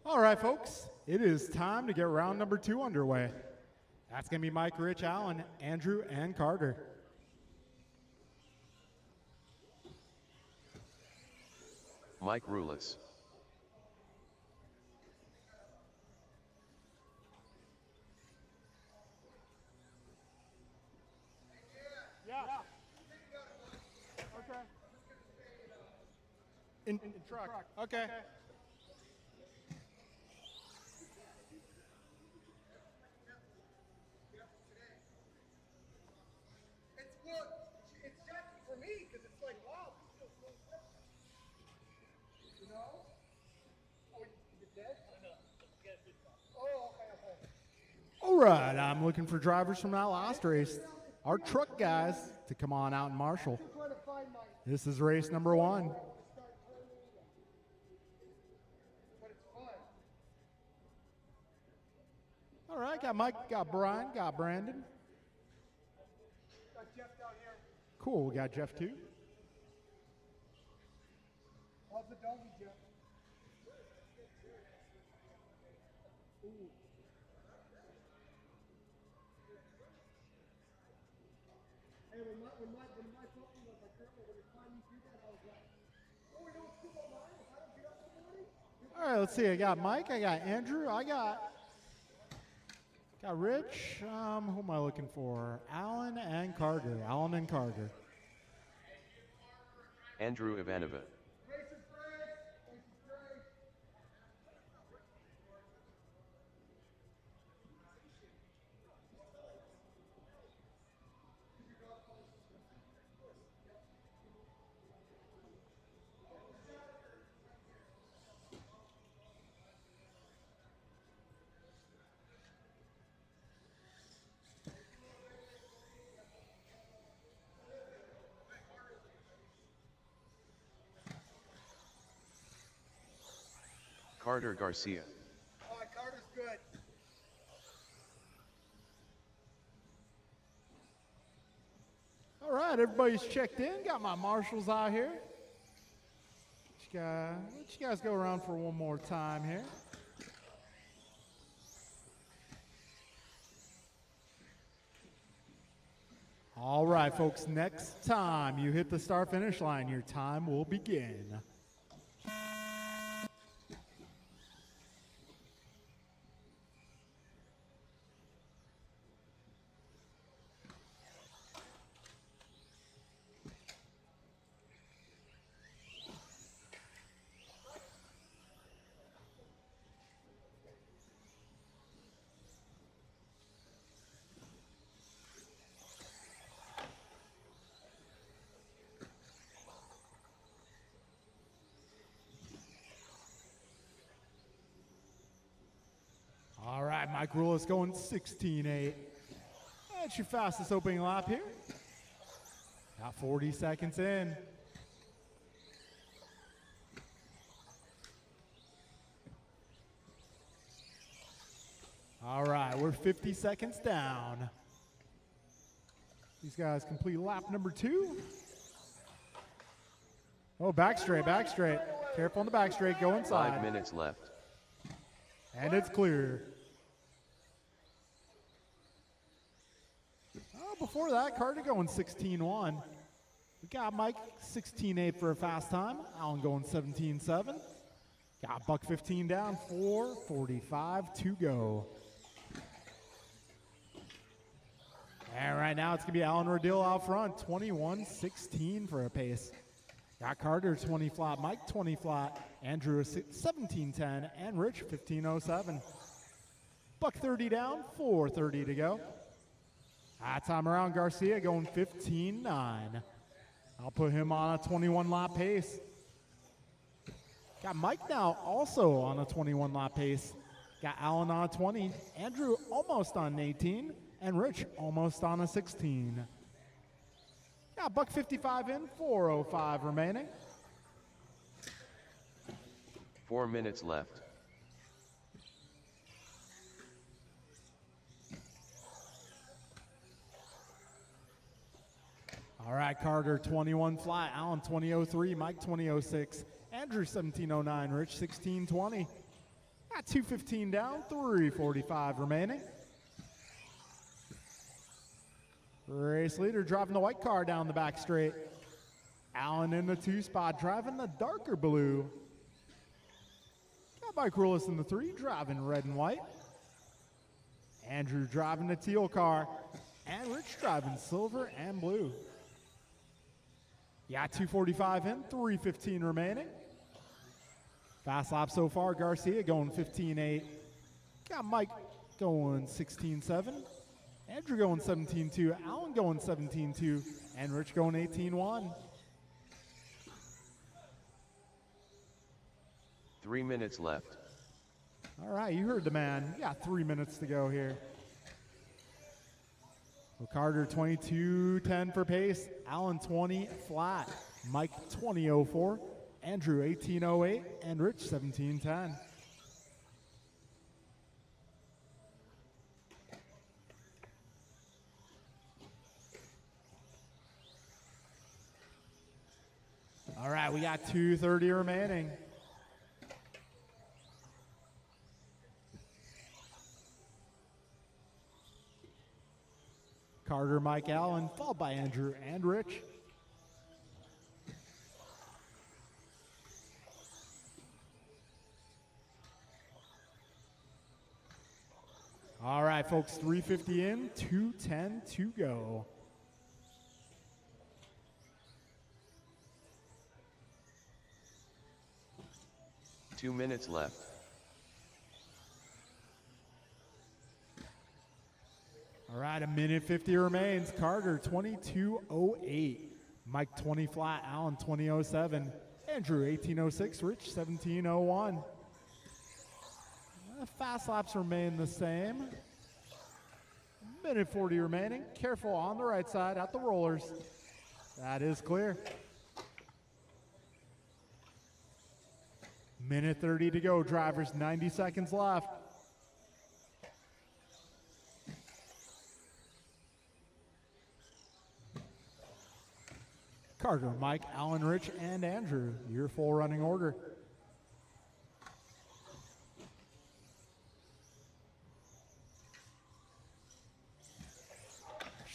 All right, folks, it is time to get round number 2 underway. That's going to be Mike, Rich, Allen, Andrew, and Carter. Mike Rulis. Yeah. Okay. In truck. Okay. It's just for me because it's like, wow, this feels so different. You know? Oh, you dead? Oh, okay. All right, I'm looking for drivers from that last race. Our truck guys to come on out and marshal. Trying to find my This is race number 1. start turning. But it's fun. All right, got Mike, got Brian, got Brandon. Got Jeff down here. Cool, we got Jeff too. How's the doggy, Jeff? Ooh. Hey, when my puppy was like, when it's time you do that, I was like, oh, we don't skip on mine. If I don't get up in the morning. All right, let's see. I got Mike, I got Andrew, I got Rich. Who am I looking for? Alan and Carter. Alan and Carter. Andrew Ivanova. Race is great. Race is great. Carter Garcia. All right, Carter's good. All right, everybody's checked in. Got my marshals out here. Let you guys go around for one more time here. All right, folks, next time you hit the start finish line, your time will begin. All right, Mike Rulis going 16.8. That's your fastest opening lap here. Got 40 seconds in. All right, we're 50 seconds down. These guys complete lap number 2. Oh, back straight, back straight. Careful on the back straight, go inside. 5 minutes left. And it's clear. Oh, before that, Carter going 16.1. We got Mike 16.8 for a fast time. Alan going 17.7. Got Buck 15 down, 4:45 to go. And right now it's going to be Alan Rodil out front, 21.16 for a pace. Got Carter 20 flat, Mike 20 flat, Andrew 17.10, and Rich 15.07. Buck 30 down, 4:30 to go. That time around, Garcia going 15.9. I'll put him on a 21 lap pace. Got Mike now also on a 21 lap pace. Got Alan on a 20, Andrew almost on an 18, and Rich almost on a 16. Got Buck 55 in, 4:05 remaining. 4 minutes left. All right, Carter 21 flat, Alan 20.03, Mike 20.06, Andrew 17.09, Rich 16.20. Got 2:15 down, 3:45 remaining. Race leader driving the white car down the back straight. Allen in the 2 spot, driving the darker blue. Got Mike Rulis in the 3, driving red and white. Andrew driving the teal car. And Rich driving silver and blue. Yeah, 2:45 in, 3:15 remaining. Fast lap so far, Garcia going 15.8. Got Mike going 16.7. Andrew going 17.2. Allen going 17.2. And Rich going 18.1. 3 minutes left. All right, you heard the man. You got 3 minutes to go here. So Carter 22.10 for pace. Allen 20 flat. Mike 20.04. Andrew 18.08. And Rich 17.10. All right, we got 2:30 remaining. Carter, Mike, Allen, followed by Andrew and Rich. All right, folks, 3:50 in, 2:10 to go. Two minutes left. All right, 1:50 remains. Carter 22.08. Mike 20 flat. Allen 20.07. Andrew 18.06. Rich 17.01. Fast laps remain the same. 1:40 remaining. Careful on the right side at the rollers. That is clear. 1:30 to go, drivers. 90 seconds left. Carter, Mike, Allen, Rich, and Andrew, your full running order.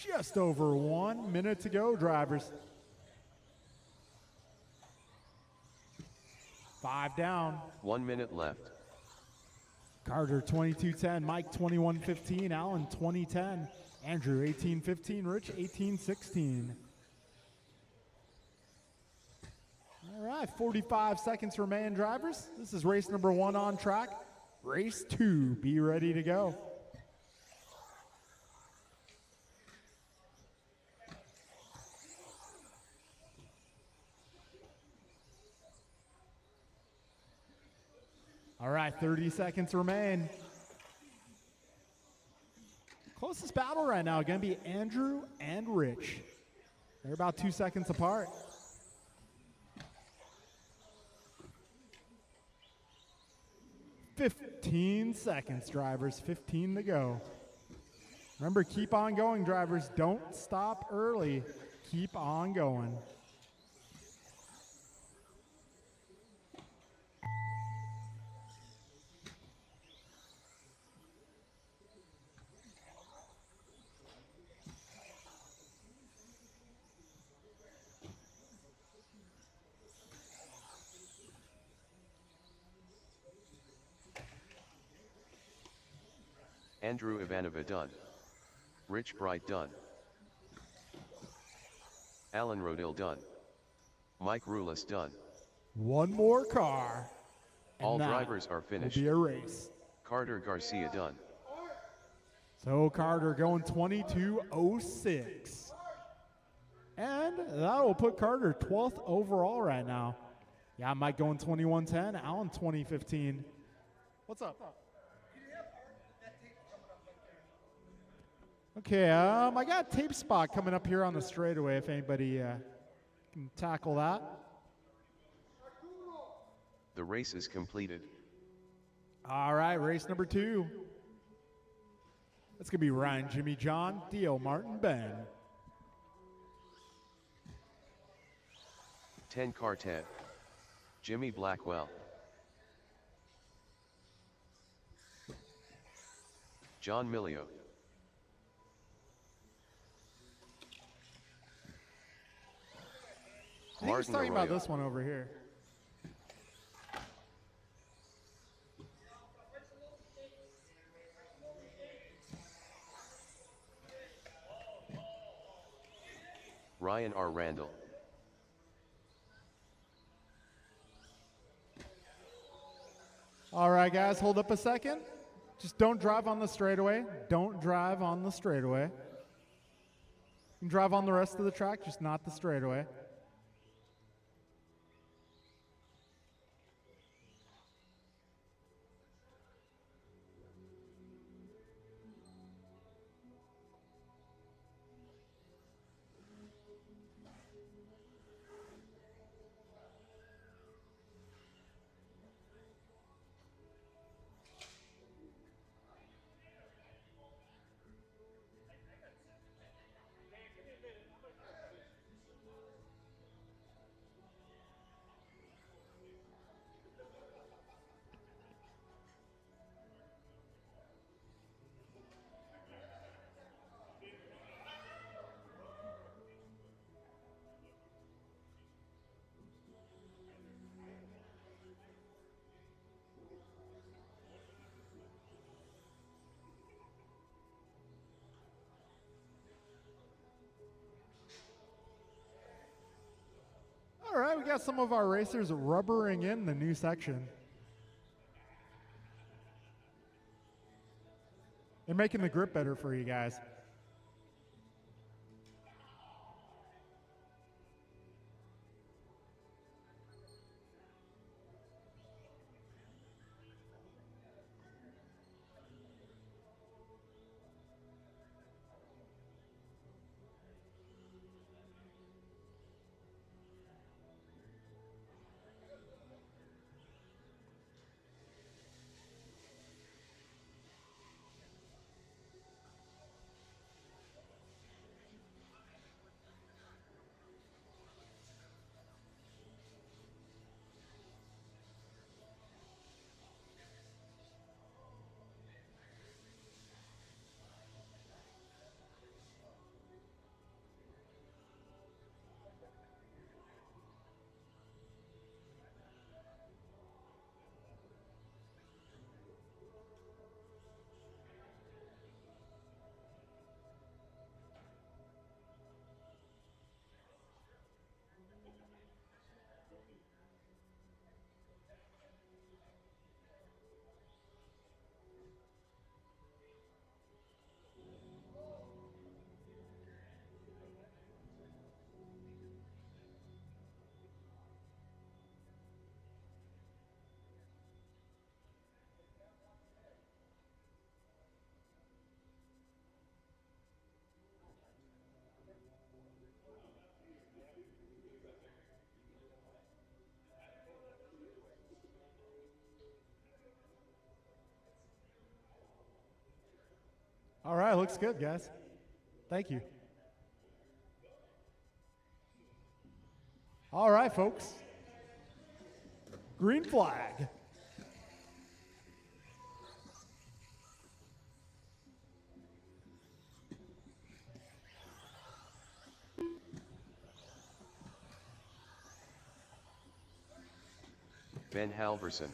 Just over 1 minute to go, drivers. 5 down. 1 minute left. Carter 22.10, Mike 21.15, Allen 20.10, Andrew 18.15, Rich 18.16. All right, 45 seconds remain, drivers. This is race number 1 on track. Race 2, be ready to go. All right, 30 seconds remain. Closest battle right now going to be Andrew and Rich. They're about 2 seconds apart. 15 seconds, drivers. 15 to go. Remember, keep on going, drivers. Don't stop early. Keep on going. Andrew Ivanova done. Rich Bright done. Alan Rodil done. Mike Rulis done. One more car. All drivers are finished. Will be a race. Carter Garcia done. So Carter going 22.06. And that will put Carter 12th overall right now. Yeah, Mike going 21.10, Allen 20.15. What's up? Okay, I got a tape spot coming up here on the straightaway if anybody can tackle that. The race is completed. All right, race number 2. That's going to be Ryan, Jimmy, John, Dio, Martin, Ben. 10 car 10. Jimmy Blackwell. John Milio. I think he's Martin talking about Arroyo. this one over here. Ryan R. Randall. All right, guys, hold up a second. Just don't drive on the straightaway. Don't drive on the straightaway. You can drive on the rest of the track, just not the straightaway. All right, we got some of our racers rubbering in the new section. They're making the grip better for you guys. All right, looks good, guys. Thank you. All right, folks. Green flag. Ben Halverson.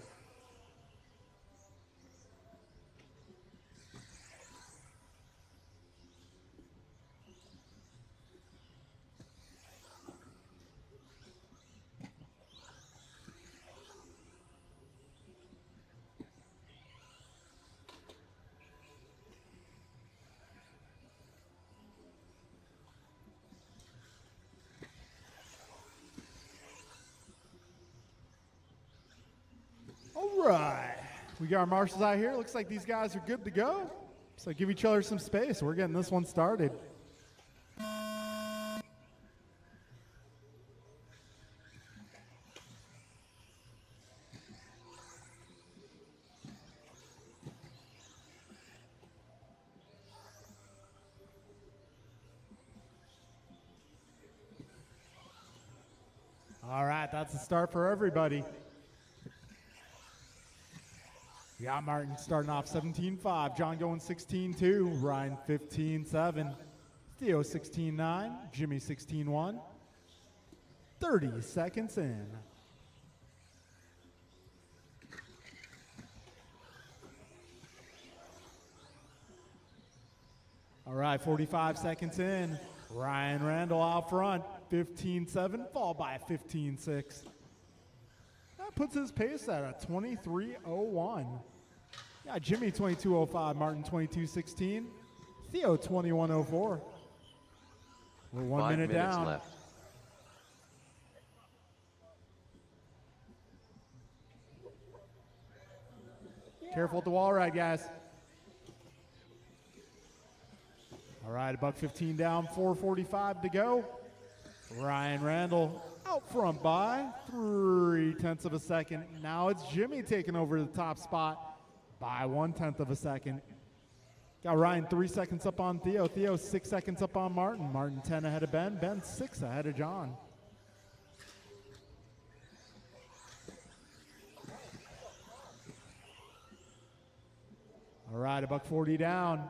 All right. We got our marshals out here. Looks like these guys are good to go. So give each other some space. We're getting this one started. All right, that's the start for everybody. We got Martin starting off 17.5, John going 16.2, Ryan 15.7, Theo 16.9, Jimmy 16.1, 30 seconds in. All right, 45 seconds in. Ryan Randall out front, 15-7, followed by a 15-6. That puts his pace at a 23:01. Yeah, Jimmy 22:05, Martin 22:16, Theo 21:04. We're 1 5 minute minutes down. left. Careful with the wall ride, guys. All right, $1.15 down, 4:45 to go. Ryan Randall out front by 0.3 of a second. Now it's Jimmy taking over the top spot by 0.1 of a second. Got Ryan 3 seconds up on Theo. Theo 6 seconds up on Martin. Martin 10 ahead of Ben. Ben 6 ahead of John. All right, $1.40 down.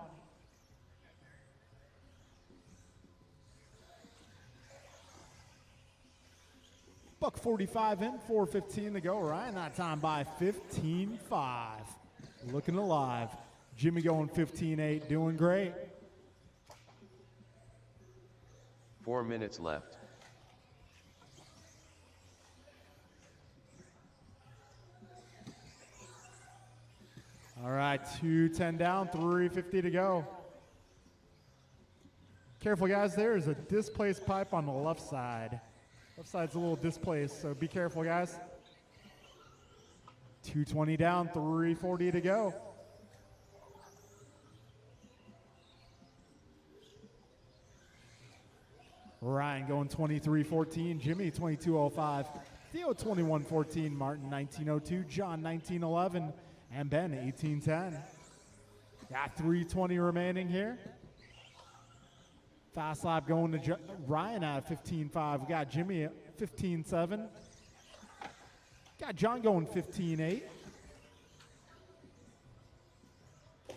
$1.45 in, 4:15 to go. Ryan that time by 15.5. Looking alive. Jimmy going 15.8, doing great. 4 minutes left. All right, 2:10 down, 3:50 to go. Careful, guys. There is a displaced pipe on the left side. Left side's a little displaced, so be careful, guys. 2:20 down, 3:40 to go. Ryan going 23:14, Jimmy 22:05, Theo 21:14, Martin 19:02, John 19:11, and Ben 18:10. Got 3:20 remaining here. Fast lap going to Ryan at 15.5. We got Jimmy at 15.7. Got John going 15.8.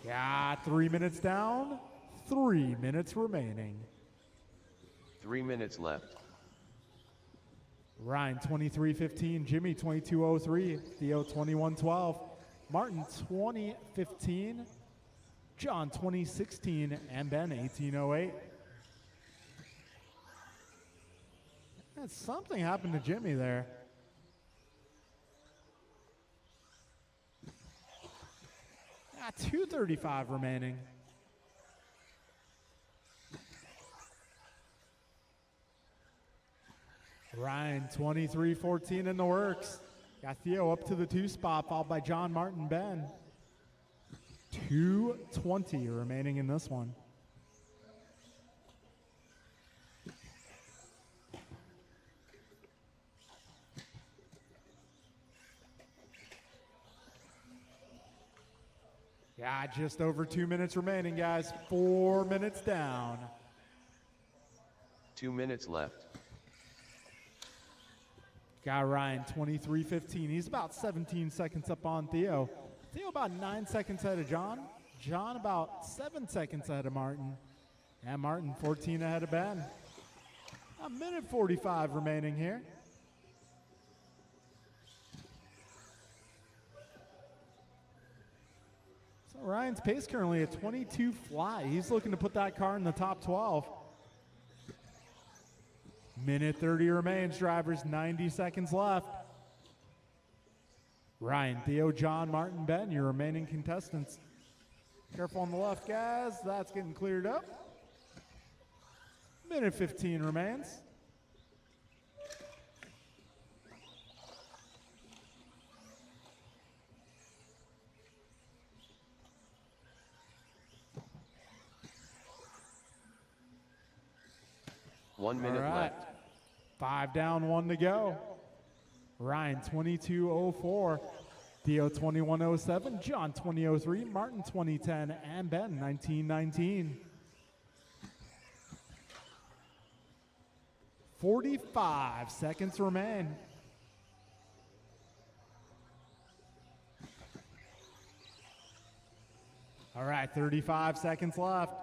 Got 3 minutes down, 3 minutes remaining. 3 minutes left. Ryan 23:15, Jimmy 22:03, Theo 21:12, Martin 20:15, John 20:16, and Ben 18:08. Something happened to Jimmy there. Ah, 2:35 remaining. Ryan 23:14 in the works. Got Theo up to the 2 spot, followed by John, Martin, Ben. 2:20 remaining in this one. Yeah, just over 2 minutes remaining, guys. 4 minutes down. 2 minutes left. Got Ryan 23:15. He's about 17 seconds up on Theo. Theo about 9 seconds ahead of John. John about 7 seconds ahead of Martin. And Martin 14 ahead of Ben. 1:45 remaining here. So Ryan's pace currently at 22 flat. He's looking to put that car in the top 12. 1:30 remains, drivers, 90 seconds left. Ryan, Theo, John, Martin, Ben, your remaining contestants. Careful on the left, guys. That's getting cleared up. 1:15 remains. One minute left. 5 down, 1 to go. Ryan 22:04, Theo 21:07, John 20:03, Martin 20:10, and Ben 19:19. 45 seconds remain. All right, 35 seconds left.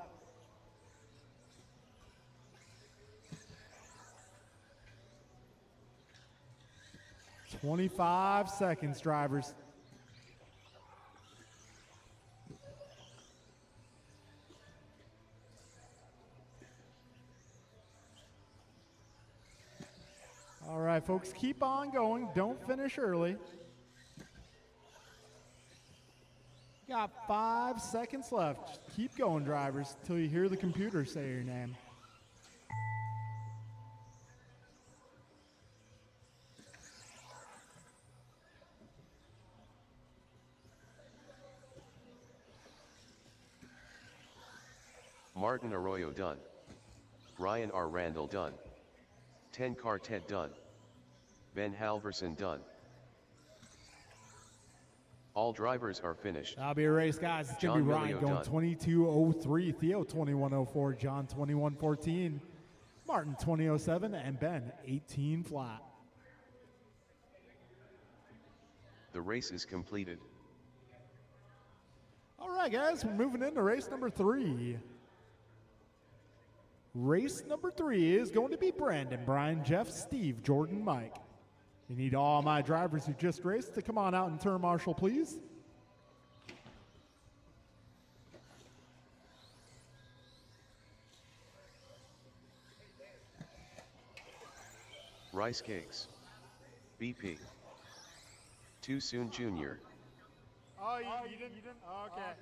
25 seconds, drivers. All right, folks, keep on going. Don't finish early. Got 5 seconds left. Just keep going, drivers, till you hear the computer say your name. Martin Arroyo done. Ryan R. Randall done. 10 Quartet done. Ben Halverson done. All drivers are finished. That'll be a race, guys. It's going to be John Ryan Millio going done. 22:03, Theo 21:04, John 21:14, Martin 20:07, and Ben 18 flat. The race is completed. All right, guys, we're moving into race number 3. Race number 3 is going to be Brandon, Brian, Jeff, Steve, Jordan, Mike. We need all my drivers who just raced to come on out and turn marshal, please. Rice Cakes. BP. Too Soon Jr. Oh, you didn't? Oh, okay.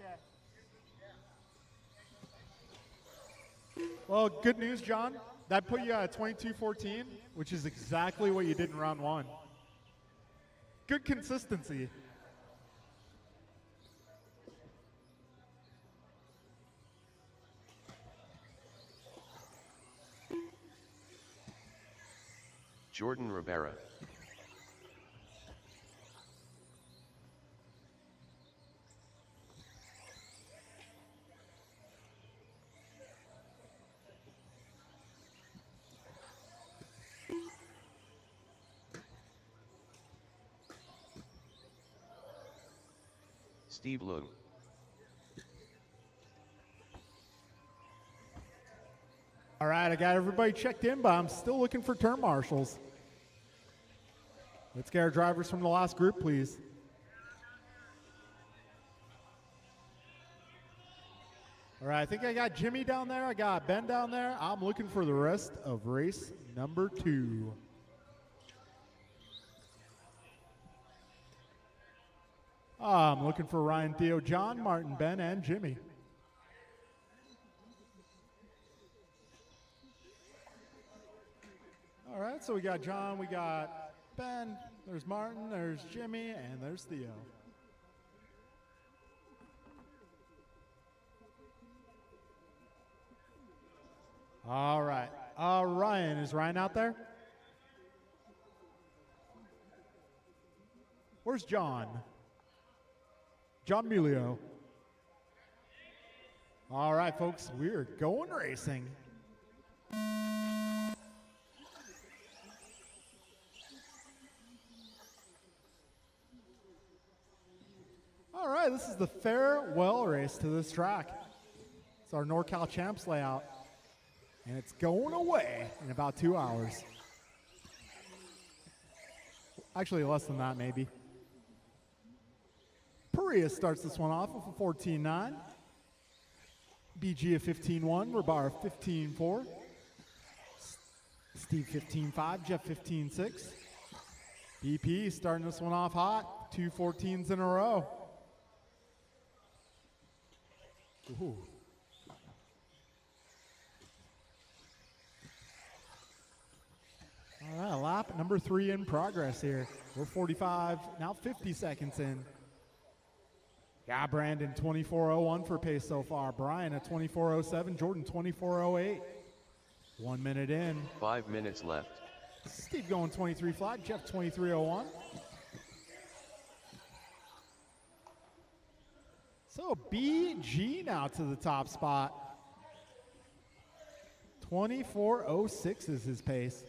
Well, good news, John. That put you at 22:14, which is exactly what you did in round 1. Good consistency. Jordan Rivera. Steve Lowe. All right, I got everybody checked in, but I'm still looking for turn marshals. Let's get our drivers from the last group, please. All right, I think I got Jimmy down there. I got Ben down there. I'm looking for the rest of race number 2. I'm looking for Ryan, Theo, John, Martin, Ben, and Jimmy. All right, so we got John, we got Ben, there's Martin, there's Jimmy, and there's Theo. All right. Ryan, is Ryan out there? Where's John? John Mulio. All right, folks, we're going racing. All right, this is the farewell race to this track. It's our NorCal Champs layout, and it's going away in about 2 hours. Actually, less than that, maybe. Perea starts this one off with a 14.9. BG a 15.1. Rabar 15.4. Steve 15.5. Jeff 15.6. BP starting this one off hot. 2 14s in a row. Ooh. All right, lap number 3 in progress here. We're 45, now 50 seconds in. Yeah, Brandon 24:01 for pace so far. Brian at 24:07. Jordan 24:08. 1 minute in. 5 minutes left. Steve going 23 flat. Jeff 23:01. So BG now to the top spot. 24:06 is his pace.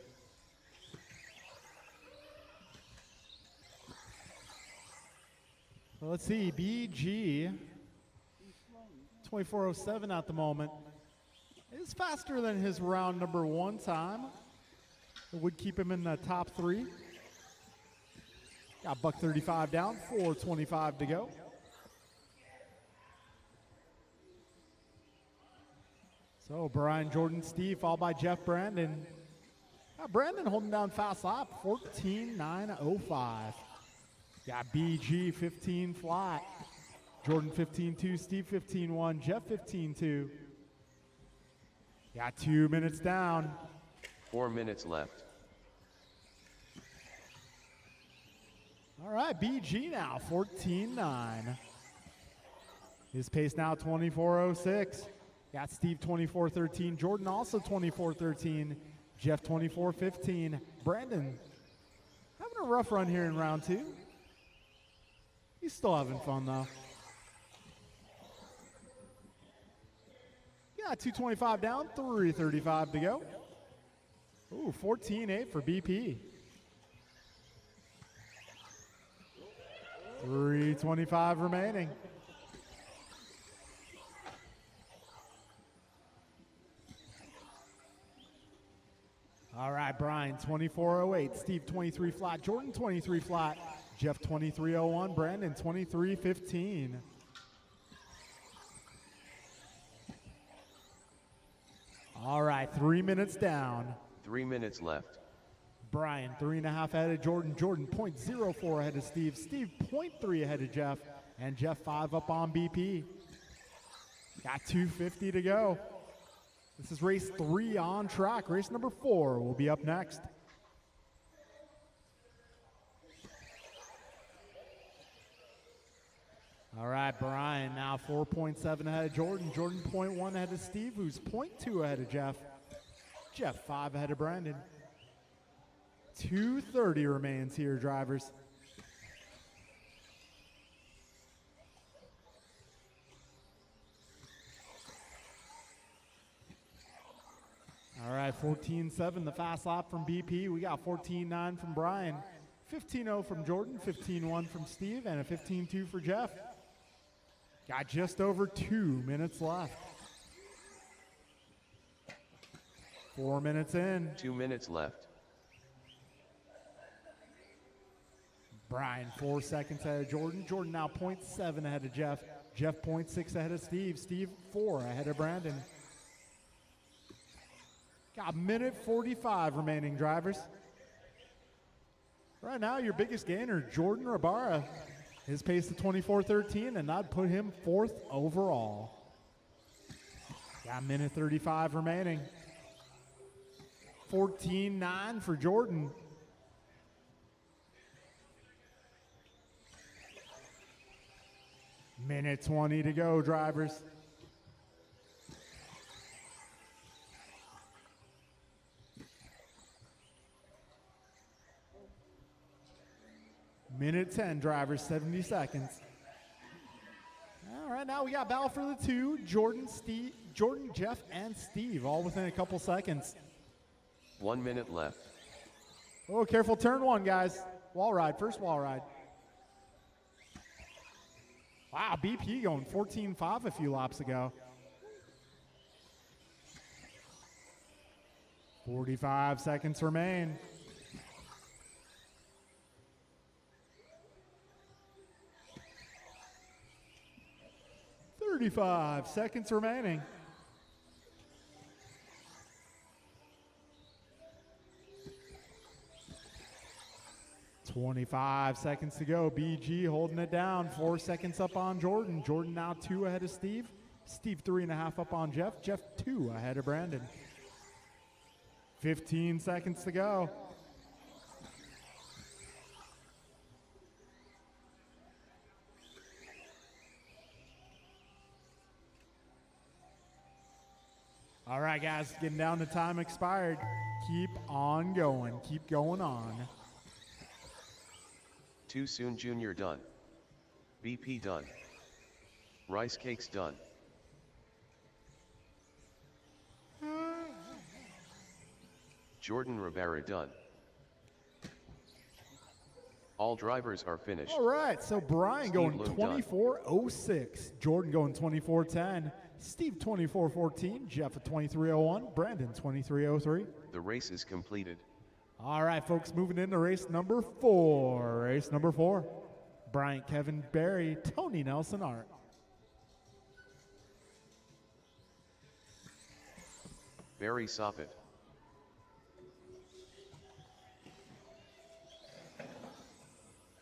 Well, let's see, BG, 24:07 at the moment, is faster than his round number 1 time. It would keep him in the top 3. Got buck 35 down, 4:25 to go. So Brian, Jordan, Steve, followed by Jeff, Brandon. Brandon holding down fast lap, 14.905. Got BG 15 flat. Jordan 15.2, Steve 15.1, Jeff 15.2. Got 2 minutes down. 4 minutes left. All right, BG now, 14.9. His pace now 24.06. Got Steve 24.13, Jordan also 24.13, Jeff 24.15. Brandon having a rough run here in round 2. He's still having fun though. Yeah, 2:25 down, 3:35 to go. Ooh, 14.8 for BP. 3:25 remaining. All right, Brian 24.08, Steve 23 flat, Jordan 23 flat, Jeff 23.01, Brandon 23.15. All right, 3 minutes down. 3 minutes left. Brian 3.5 ahead of Jordan, Jordan 0.04 ahead of Steve, Steve 0.3 ahead of Jeff, and Jeff 5 up on BP. Got 2:50 to go. This is race 3 on track. Race number 4 will be up next. All right, Brian now 4.7 ahead of Jordan. Jordan 0.1 ahead of Steve, who's 0.2 ahead of Jeff. Jeff 5 ahead of Brandon. 2:30 remains here, drivers. All right, 14.7, the fast lap from BP. We got 14.9 from Brian, 15.0 from Jordan, 15.1 from Steve, and a 15.2 for Jeff. Got just over 2 minutes left. 4 minutes in. 2 minutes left. Brian 4 seconds ahead of Jordan. Jordan now 0.7 ahead of Jeff. Jeff 0.6 ahead of Steve. Steve 4 ahead of Brandon. Got a minute 45 remaining, drivers. Right now, your biggest gainer, Jordan Rabara. His pace to 24.13, and that'd put him 4th overall. Got a minute 35 remaining. 14.9 for Jordan. Minute 20 to go, drivers. Minute 10, drivers, 70 seconds. All right, now we got battle for the 2. Jordan, Steve, Jordan, Jeff, and Steve, all within a couple seconds. 1 minute left. Oh, careful, turn 1, guys. Wall ride, first wall ride. Wow, BP going 14.5 a few laps ago. 45 seconds remain. $35 seconds remaining. $25 seconds to go. BG holding it down. 4 seconds up on Jordan. Jordan now 2 ahead of Steve. Steve 3.5 up on Jeff. Jeff 2 ahead of Brandon. 15 seconds to go. All right, guys, getting down to time expired. Keep on going. Keep going on. Too Soon Jr. done. BP done. Rice Cakes done. Jordan Rivera done. All drivers are finished. All right, so Brian Steve going Loom done. 24.06. Jordan going 24.10. Steve 24.14. Jeff at 23.01. Brandon 23.03. The race is completed. All right, folks, moving into race number 4. Race number 4. Bryant, Kevin, Barry, Tony Nelson, Art. Barry Soppet.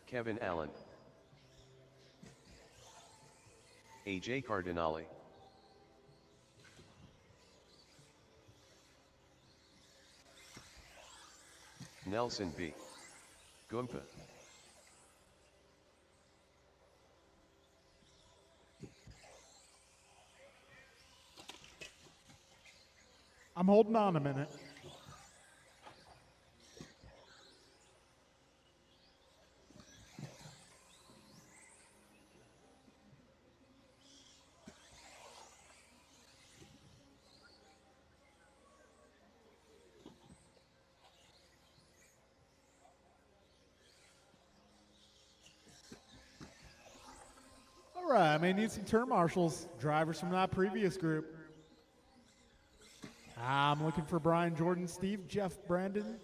Kevin Allen. AJ Cardinale. Nelson B. Gumpa. I'm holding on a minute. All right, I may need some turn marshals, drivers from that previous group. I'm looking for Brian, Jordan, Steve, Jeff, Brandon.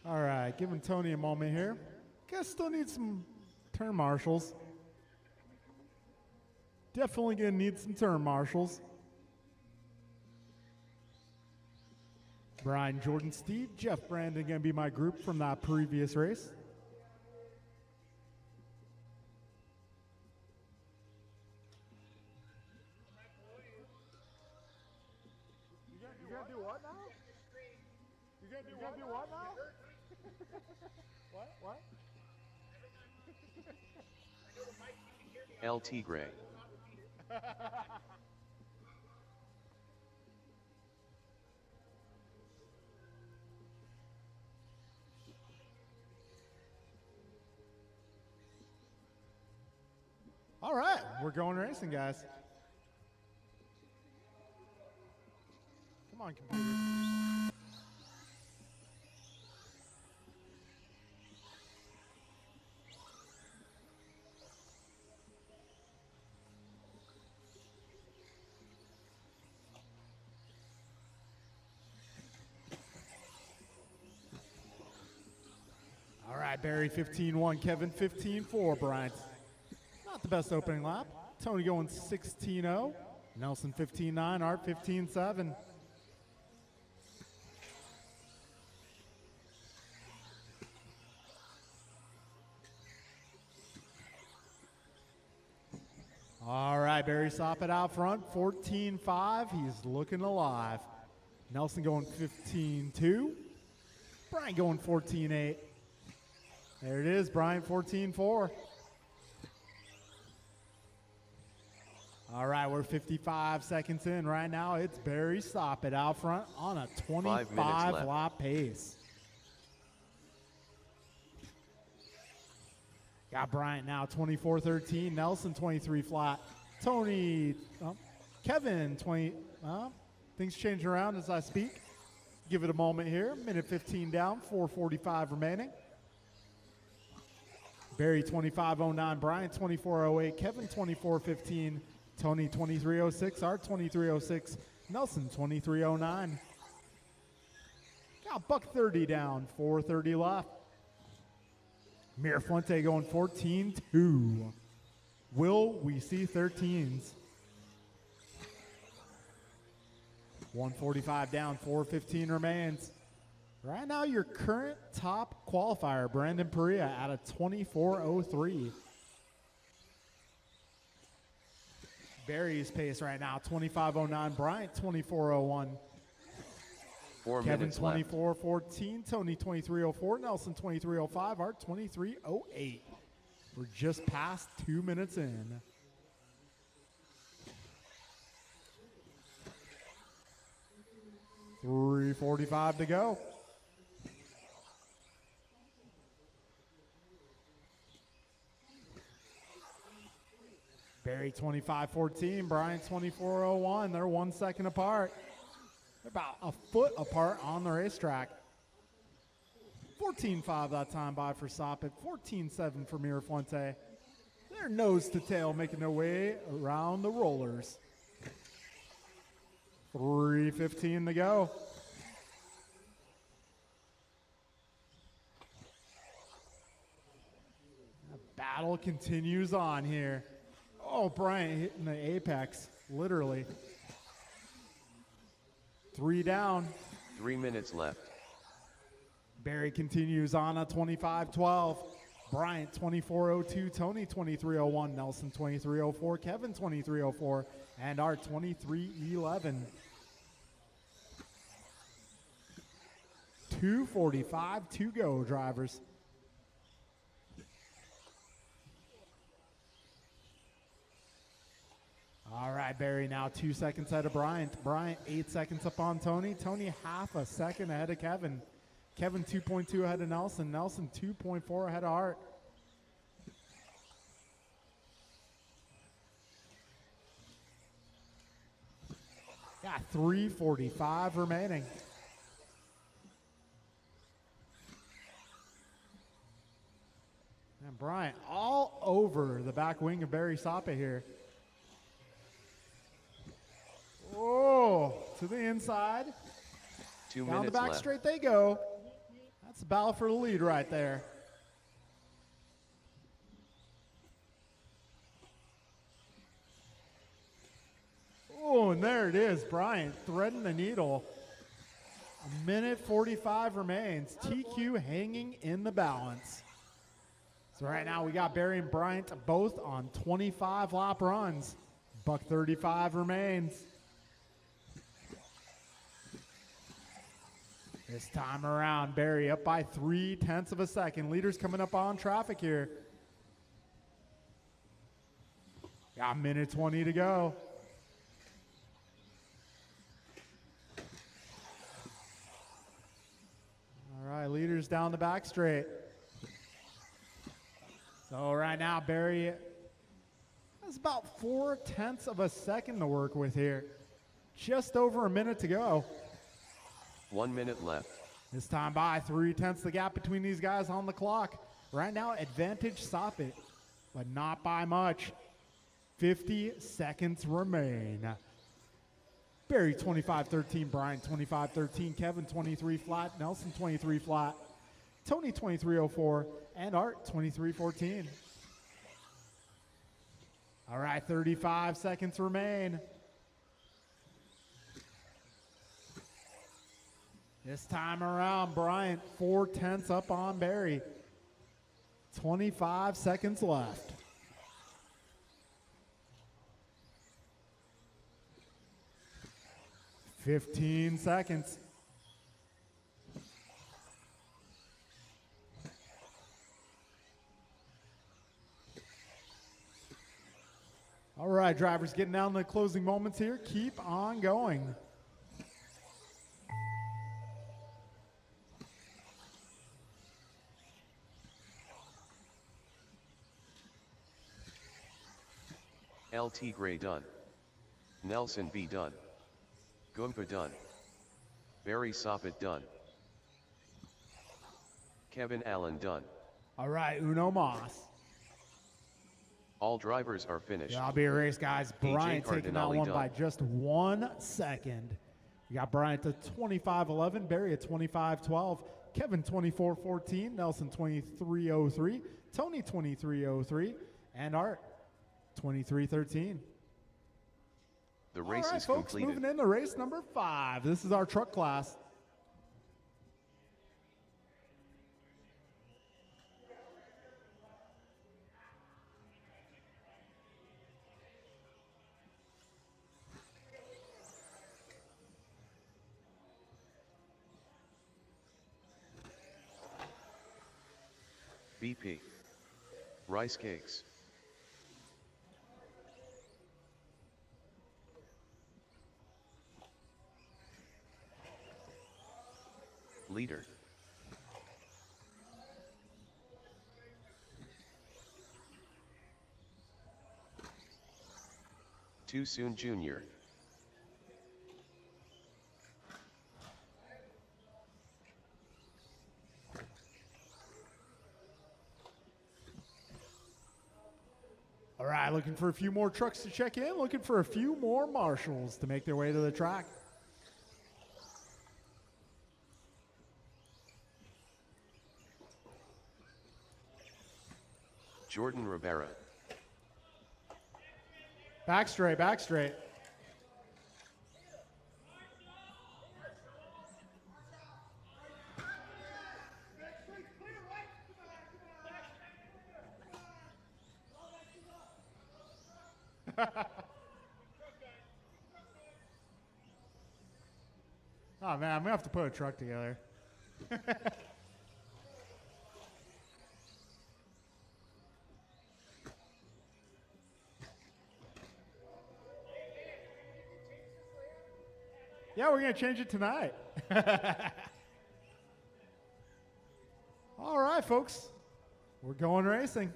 All right, giving Tony a moment here. Guess still need some turn marshals. Definitely gonna need some turn marshals. Brian, Jordan, Steve, Jeff, Brandon gonna be my group from that previous race. You gonna do what now? You gonna do what now? What? LT Gray. All right, we're going racing, guys. Come on, computer. All right, Barry 15-1, Kevin 15-4, Bryant. Not the best opening lap. Tony going 16-0, Nelson 15-9, Art 15-7. All right, Barry Soppet out front, 14-5. He's looking alive. Nelson going 15-2. Brian going 14-8. There it is, Brian 14-4. All right, we're 55 seconds in right now. It's Barry Soppet out front on a 25-lap pace. Got Bryant now 24-13. Nelson 23 flat. Tony, Kevin 20. Things changing around as I speak. Give it a moment here. Minute 15 down, 4:45 remaining. Barry 25-09. Bryant 24-08. Kevin 24-15. Tony 23-06. Art 23-06. Nelson 23-09. Got buck 30 down. 4:30 left. Mirafuente going 14-2. Will we see 13s? 145 down, 4:15 remains. Right now, your current top qualifier, Brandon Perea, at a 24:03. Barry's pace right now, 25:09. Bryant, 24:01. 4 Kevin, minutes left. 24:14. Tony, 23:04. Nelson, 23:05. Art, 23:08. We're just past 2 minutes in. 3:45 to go. Barry 25-14, Bryant 24-01. They're 1 second apart. They're about a foot apart on the racetrack. 14-5 that time by for Soppet. 14-7 for Mirafuente. They're nose to tail making their way around the rollers. 3:15 to go. The battle continues on here. Oh, Bryant hitting the apex, literally. 3 down. 3 minutes left. Barry continues on at 25-12. Bryant 24-02, Tony 23-01, Nelson 23-04, Kevin 23-04, and Art 23-11. 2:45 to go, drivers. All right, Barry now 2 seconds ahead of Bryant. Bryant 8 seconds up on Tony. Tony half a second ahead of Kevin. Kevin 2.2 ahead of Nelson. Nelson 2.4 ahead of Art. Got 3:45 remaining. And Bryant all over the back wing of Barry Soppet here. Oh, to the inside. 2 Down the minutes back left. straight they go. That's a battle for the lead right there. Oh, and there it is. Bryant threading the needle. 1:45 remains. TQ hanging in the balance. So right now we got Barry and Bryant both on 25 lap runs. $1:35 remains. This time around, Barry up by 0.3 of a second. Leaders coming up on traffic here. Got 1:20 to go. All right, leaders down the back straight. So right now, Barry has about 0.4 of a second to work with here. Just over a minute to go. 1 minute left. This time by 0.3 the gap between these guys on the clock. Right now, advantage Soppet, but not by much. 50 seconds remain. Barry 25-13, Bryant 25-13, Kevin 23 flat, Nelson 23 flat, Tony 23-04, and Art 23-14. All right, 35 seconds remain. This time around, Bryant 0.4 up on Barry. 25 seconds left. $15 seconds. All right, drivers, getting down to the closing moments here. Keep on going. LT Gray done. Nelson B done. Goomba done. Barry Soppet done. Kevin Allen done. All right, Uno Mas. All drivers are finished. Yeah, I'll be a race, guys. AJ Bryant taking that Cardinale one done. by just 1 second. We got Bryant at 25-11, Barry at 25-12, Kevin 24-14, Nelson 23-03, Tony 23-03, and Art 23-13. The race All right, is folks, completed. moving into race number 5. This is our truck class. BP. Rice cakes. Leader. Too soon, Junior. All right, looking for a few more trucks to check in, looking for a few more marshals to make their way to the track. Jordan Rivera. Back straight, back straight. Oh man, I'm gonna have to put a truck together. Yeah, we're gonna change it tonight. All right, folks, we're going racing.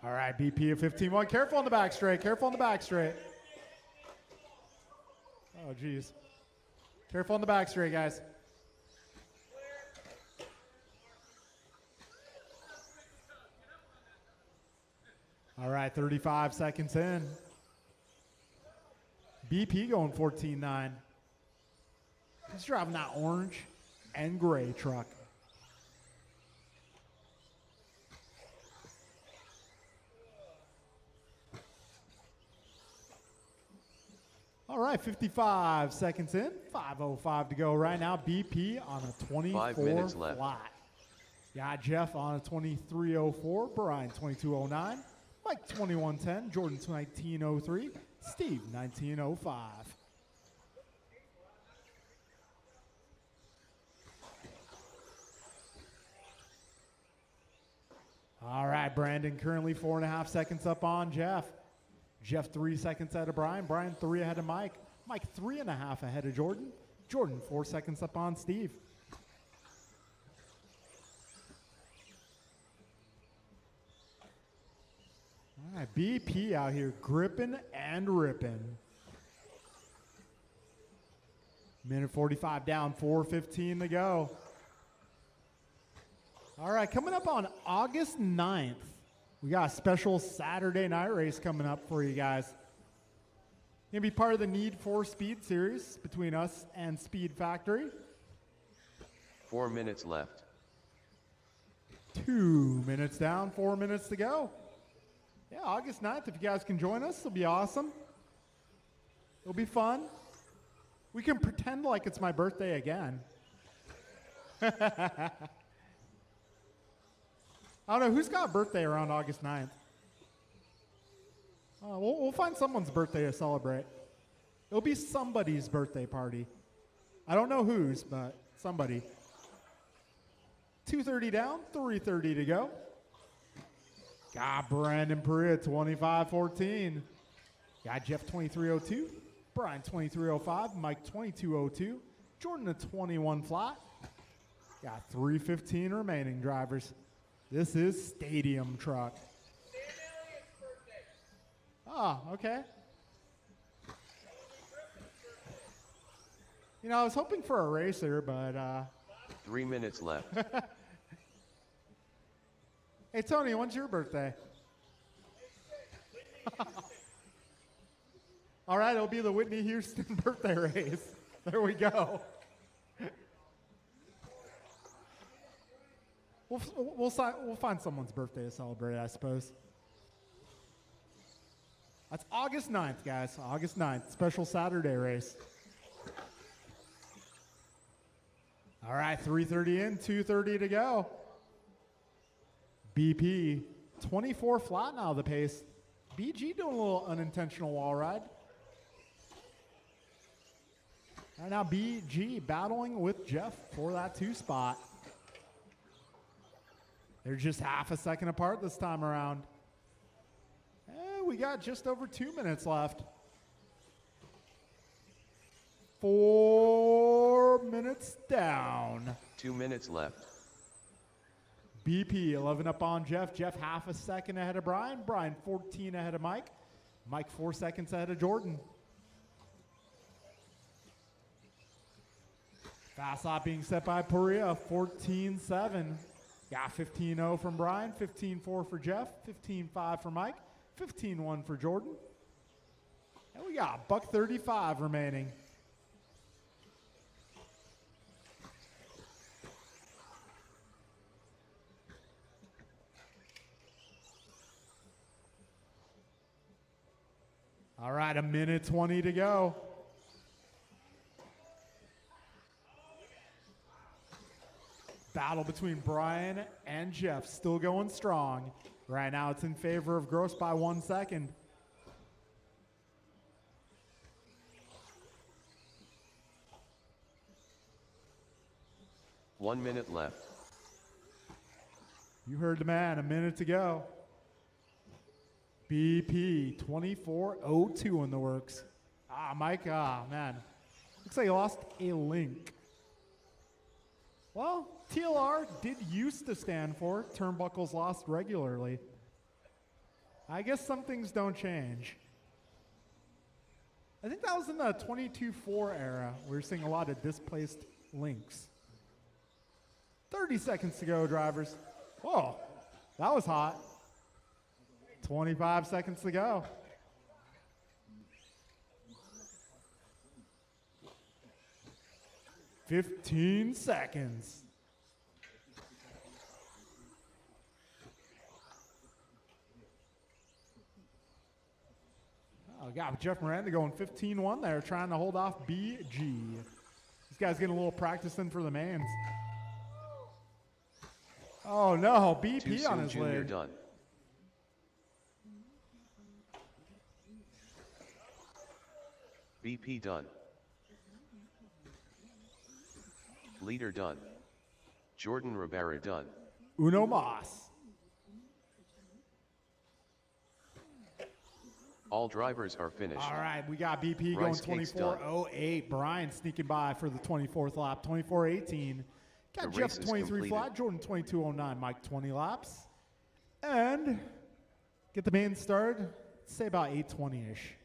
All right, BP of 15-1. Careful on the back straight. Careful on the back straight. Oh, geez. Careful on the back straight, guys. All right, 35 seconds in. BP going 14-9. He's driving that orange and gray truck. All right, 55 seconds in, 5:05 to go right now. BP on a 24 5 minutes left. flat. Got Jeff on a 23:04, Brian 22:09, Mike 21:10, Jordan 19:03, Steve 19:05. All right, Brandon currently 4.5 seconds up on Jeff. Jeff 3 seconds ahead of Brian. Brian 3 ahead of Mike. Mike 3.5 ahead of Jordan. Jordan 4 seconds up on Steve. All right, BP out here gripping and ripping. Minute 45 down, 4:15 to go. All right, coming up on August 9th. We got a special Saturday night race coming up for you guys. Gonna be part of the Need for Speed series between us and Speed Factory. 4 minutes left. 2 minutes down, 4 minutes to go. Yeah, August 9th, if you guys can join us, it'll be awesome. It'll be fun. We can pretend like it's my birthday again. I don't know, who's got a birthday around August 9th? We'll find someone's birthday to celebrate. It'll be somebody's birthday party. I don't know whose, but somebody. 2:30 down, 3:30 to go. Got Brandon Perea, 25-14. Got Jeff 23:02, Brian 23:05, Mike 22:02, Jordan a 21 flat. Got 3:15 remaining drivers. This is Stadium Truck. Oh, okay. You know, I was hoping for a racer, but 3 minutes left. hey, Tony, when's your birthday? All right, it'll be the Whitney Houston birthday race. There we go. We'll find someone's birthday to celebrate, I suppose. That's August 9th, guys. August 9th, special Saturday race. All right, 3:30 in, 2:30 to go. BP, 24 flat now the pace. BG doing a little unintentional wall ride. Right now, BG battling with Jeff for that 2 spot. They're just half a second apart this time around. And we got just over 2 minutes left. 4 minutes down. 2 minutes left. BP 11 up on Jeff. Jeff half a second ahead of Brian. Brian 14 ahead of Mike. Mike 4 seconds ahead of Jordan. Fast lap being set by Perea, 14-7. Got 15-0 from Brian, 15-4 for Jeff, 15-5 for Mike, 15-1 for Jordan. And we got $1:35 remaining. All right, 1:20 to go. Battle between Brian and Jeff still going strong. Right now it's in favor of Gross by 1 second. One minute left. You heard the man, 1 minute to go. BP 24:02 in the works. Mike, man. Looks like he lost a link. Well, TLR did used to stand for turnbuckles lost regularly. I guess some things don't change. I think that was in the 22.4 era. We were seeing a lot of displaced links. 30 seconds to go, drivers. Whoa, that was hot. 25 seconds to go. $15 seconds. Oh, got Jeff Miranda going 15-1 there, trying to hold off BG. This guy's getting a little practice in for the mains. Oh no, BP Too soon, on his Junior leg. done. BP done. Leader done. Jordan Rivera done. Uno Mas. All drivers are finished. All right, we got BP going Rice Cakes done. 24:08. Brian sneaking by for the 24th lap, 24:18. Got The Jeff race is 23 completed. flat, Jordan 22:09, Mike 20 laps. And get the main started, say about 8:20-ish.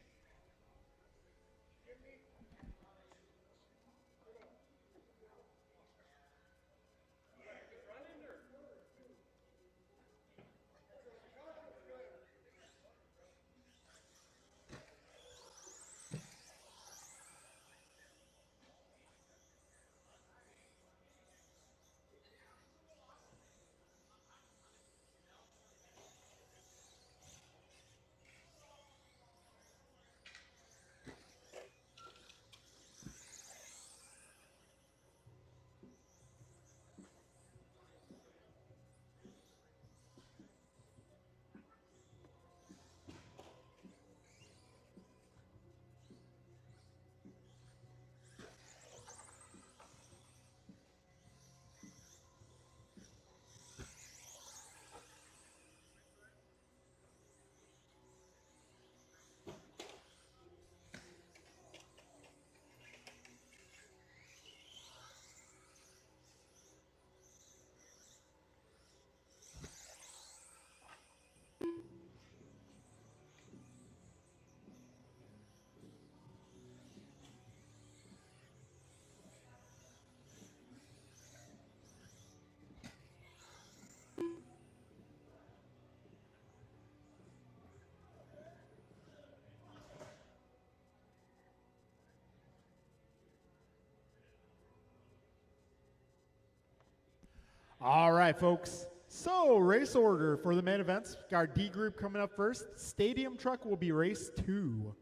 All right, folks. So, race order for the main events. Got our D group coming up first. Stadium truck will be race 2.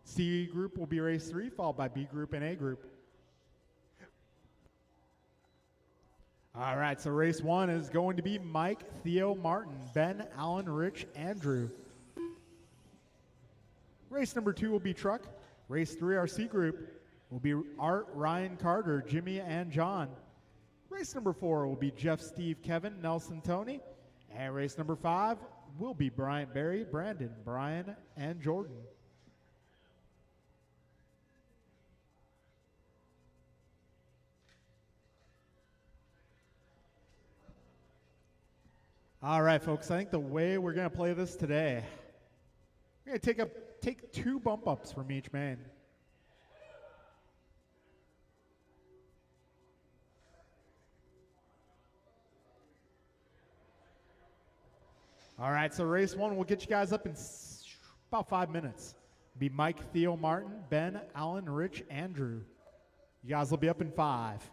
C group will be race 3, followed by B group and A group. All right, so race 1 is going to be Mike, Theo, Martin, Ben, Alan, Rich, Andrew. Race number 2 will be truck. Race 3, our C group, will be Art, Ryan, Carter, Jimmy, and John. Race number 4 will be Jeff, Steve, Kevin, Nelson, Tony. And race number 5 will be Bryant, Barry, Brandon, Brian, and Jordan. All right, folks, I think the way we're going to play this today, we're going to take 2 bump ups from each main. All right, so race 1 will get you guys up in about 5 minutes. It'll be Mike, Theo, Martin, Ben, Alan, Rich, Andrew. You guys will be up in 5.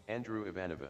Andrew Ivanova.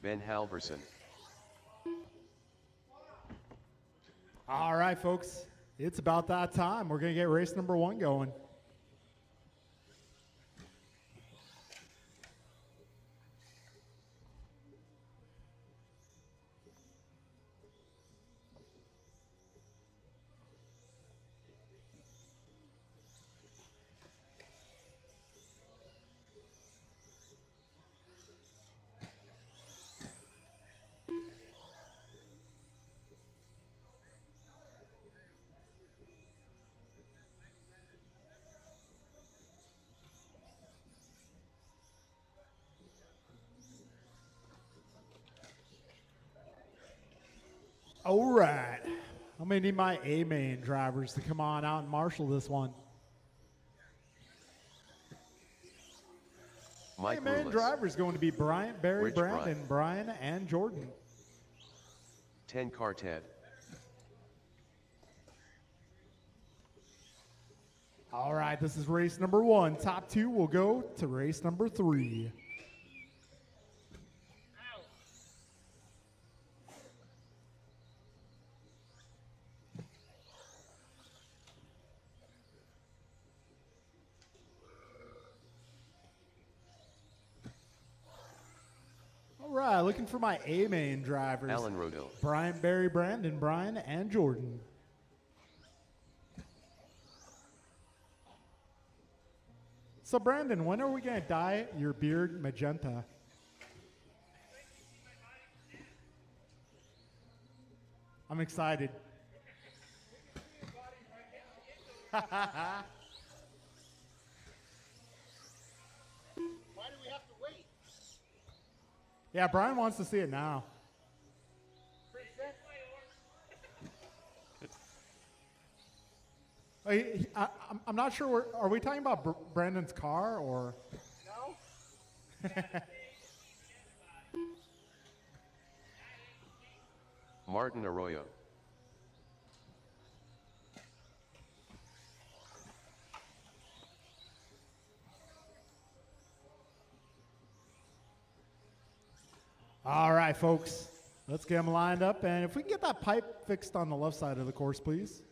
Ben Halverson. All right, folks. It's about that time. We're going to get race number 1 going. All right. I'm going to need my A-main drivers to come on out and marshal this one. Mike A-main Rulis. driver is going to be Bryant, Barry, Rich Brandon, Brian, and Jordan. 10 car Ted. All right, this is race number 1. Top 2 will go to race number 3. All right, looking for my A-main drivers. Alan Rodo. Brian, Barry, Brandon, Brian, and Jordan. So, Brandon, when are we going to dye your beard magenta? I'm excited. Why do we have to wait? Yeah, Brian wants to see it now. Present. I'm not sure. Are we talking about Brandon's car or? No? Martin Arroyo. All right, folks. Let's get them lined up. And if we can get that pipe fixed on the left side of the course, please.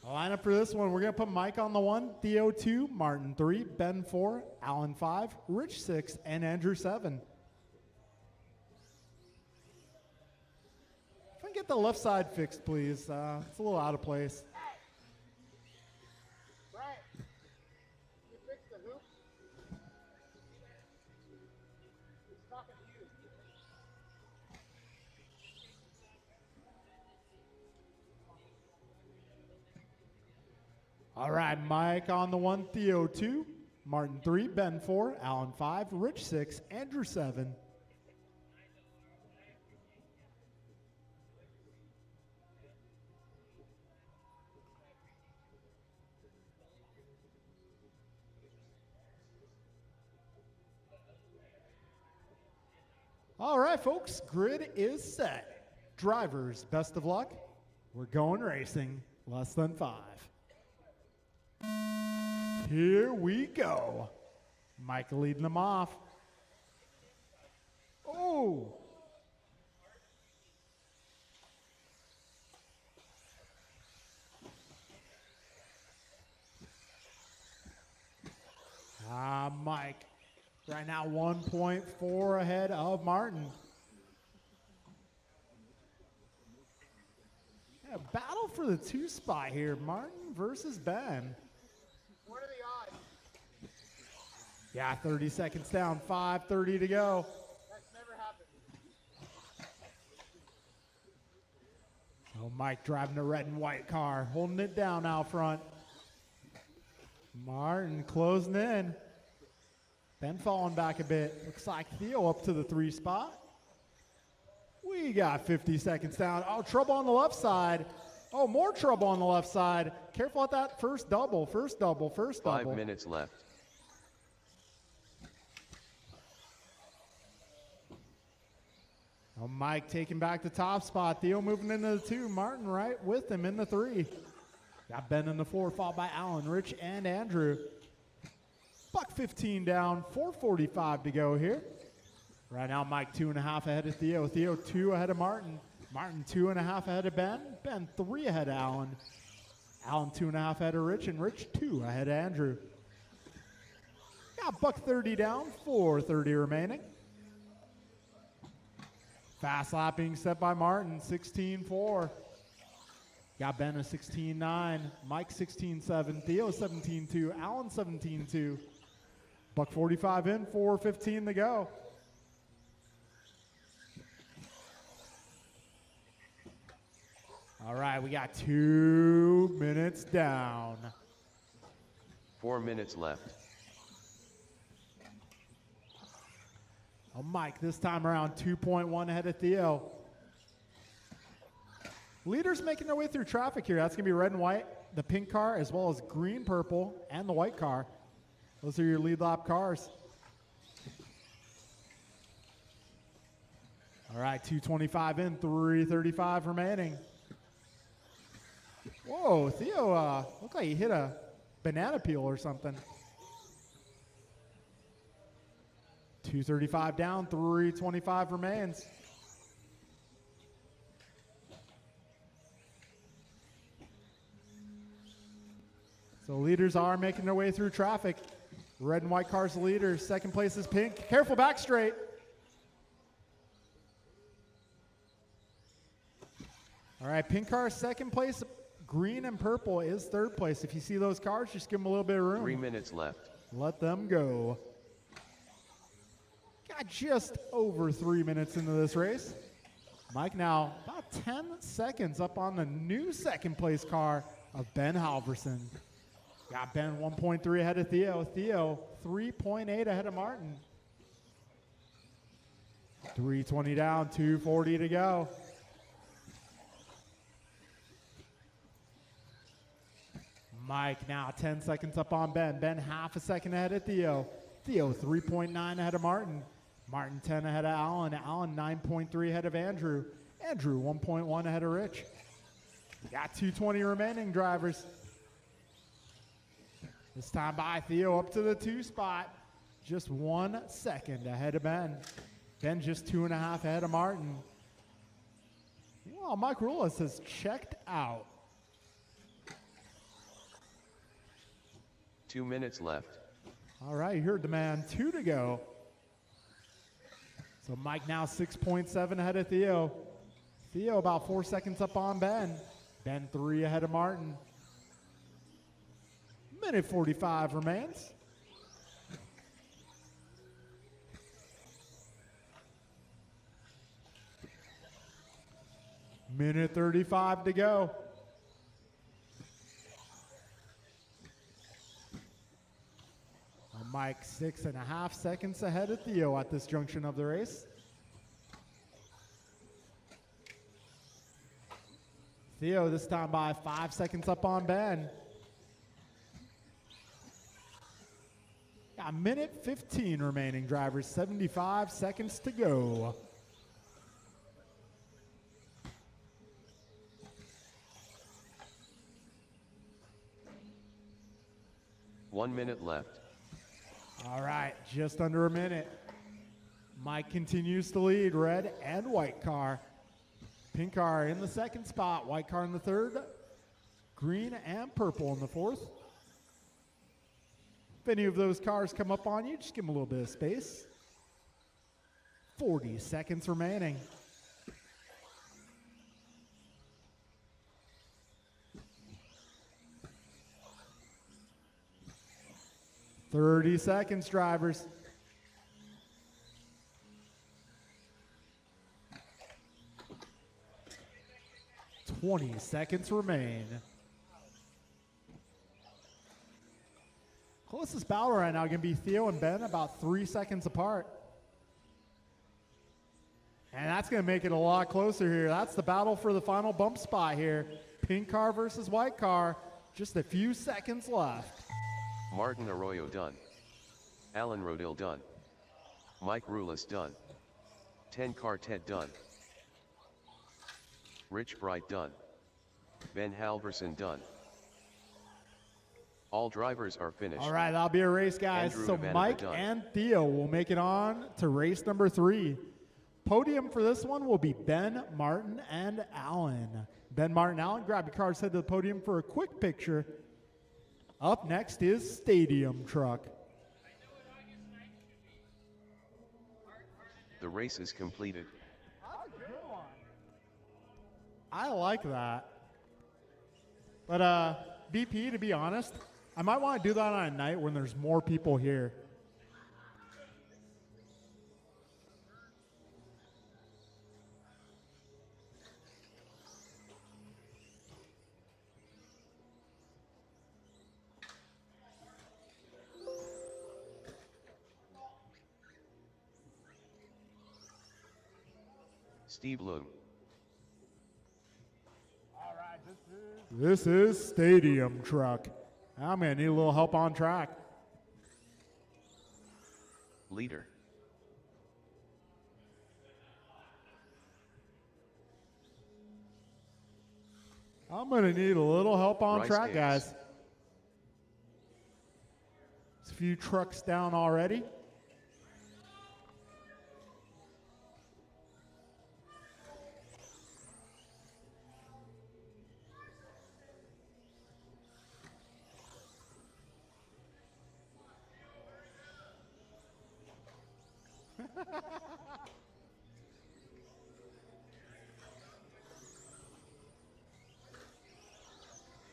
Line up for this one. We're going to put Mike on the 1, Theo 2, Martin 3, Ben 4, Alan 5, Rich 6, and Andrew 7. If I can get the left side fixed, please. It's a little out of place. Brian, you fix the hoop? He's talking to you. All right, Mike on the 1, Theo 2, Martin 3, Ben 4, Alan 5, Rich 6, Andrew 7. All right, folks, grid is set. Drivers, best of luck. We're going racing, less than 5. Here we go. Mike leading them off. Oh. Mike. Right now 1.4 ahead of Martin. Yeah, battle for the 2 spot here. Martin versus Ben. What are the odds? Yeah, 30 seconds down, 5:30 to go. That's never happened. Oh, Mike driving a red and white car, holding it down out front. Martin closing in. Ben falling back a bit. Looks like Theo up to the 3 spot. We got 50 seconds down. Oh, trouble on the left side. Oh, more trouble on the left side. Careful at that first double, first double, first double. 5 minutes left. Oh, Mike taking back the top spot. Theo moving into the 2. Martin right with him in the 3. Got Ben in the 4, followed by Alan, Rich, and Andrew. Buck 15 down, 4:45 to go here. Right now, Mike 2.5 ahead of Theo. Theo 2 ahead of Martin. Martin 2.5 ahead of Ben. Ben 3 ahead of Alan. Alan 2.5 ahead of Rich, and Rich 2 ahead of Andrew. Got $1.30 down, 4:30 remaining. Fast lap being set by Martin, 16.4. Got Ben a 16.9, Mike 16.7, Theo 17.2, Alan 17.2. $1.45 in, 4:15 to go. All right, we got 2 minutes down. 4 minutes left. Oh, Mike, this time around 2.1 ahead of Theo. Leaders making their way through traffic here. That's going to be red and white, the pink car, as well as green, purple, and the white car. Those are your lead lap cars. All right, 2:25 in, 3:35 remaining. Whoa, Theo looked like he hit a banana peel or something. 2:35 down, 3:25 remains. So leaders are making their way through traffic. Red and white cars leaders. Second place is pink. Careful back straight. All right, pink car second place. Green and purple is third place. If you see those cars, just give them a little bit of room. 3 minutes left. Let them go. Got just over 3 minutes into this race. Mike now about 10 seconds up on the new second place car of Ben Halverson. Got Ben 1.3 ahead of Theo. Theo 3.8 ahead of Martin. 3:20 down, 2:40 to go. Mike now 10 seconds up on Ben. Ben half a second ahead of Theo. Theo 3.9 ahead of Martin. Martin 10 ahead of Alan. Alan 9.3 ahead of Andrew. Andrew 1.1 ahead of Rich. Got 2:20 remaining, drivers. This time by Theo up to the 2 spot. Just 1 second ahead of Ben. Ben just 2.5 ahead of Martin. Well, Mike Rulis has checked out. 2 minutes left. All right, you heard the man. 2 to go. So Mike now 6.7 ahead of Theo. Theo about 4 seconds up on Ben. Ben 3 ahead of Martin. Minute 45 remains. Minute 35 to go. Mike 6.5 seconds ahead of Theo at this junction of the race. Theo this time by 5 seconds up on Ben. Got minute 15 remaining, drivers. 75 seconds to go. One minute left. All right, just under a minute. Mike continues to lead, red and white car. Pink car in the second spot, white car in the third, green and purple in the fourth. If any of those cars come up on you, just give them a little bit of space. 40 seconds remaining. "30 seconds, drivers." "20 seconds remain." Closest battle right now going to be Theo and Ben, about 3 seconds apart. And that's going to make it a lot closer here. That's the battle for the final bump spot here. Pink car versus white car. Just a few seconds left. Martin Arroyo done. Alan Rodil done. Mike Rulis done. 10 car Ted done. Rich Bright done. Ben Halverson done. All drivers are finished. All right, that'll be a race, guys. Andrew So Nevada Mike done. and Theo will make it on to race number 3. Podium for this one will be Ben Martin and Allen. Ben Martin, Allen, grab your cars, head to the podium for a quick picture. Up next is Stadium Truck. The race is completed. I like that. But BP, to be honest, I might want to do that on a night when there's more people here. Steve Loom. This is Stadium Truck. I'm going to need a little help on track. Leader. I'm going to need a little help on Bryce track, Hicks. guys. There's a few trucks down already.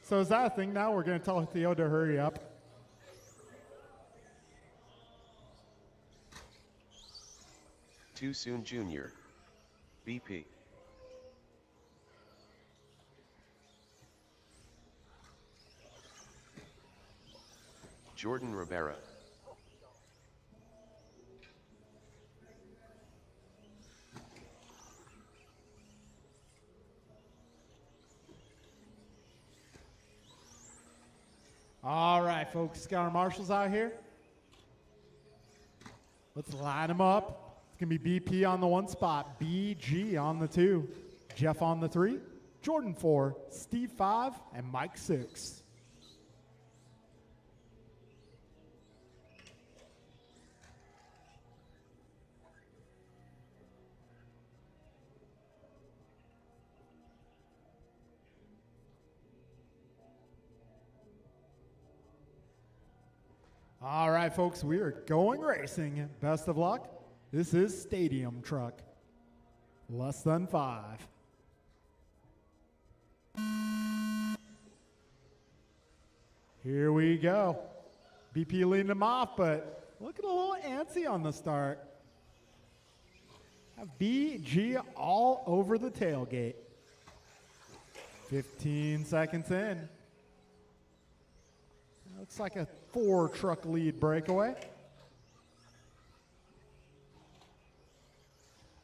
So is that a thing now? We're going to tell Theo to hurry up. Too soon Junior. BP. Jordan Rivera. All right, folks, got our marshals out here. Let's line them up. It's going to be BP on the 1 spot, BG on the 2, Jeff on the 3, Jordan 4, Steve 5, and Mike 6. All right, folks, we are going racing. Best of luck. This is Stadium Truck. Less than 5. Here we go. BP leading them off, but looking a little antsy on the start. Have BG all over the tailgate. 15 seconds in. Looks like a 4-truck lead breakaway.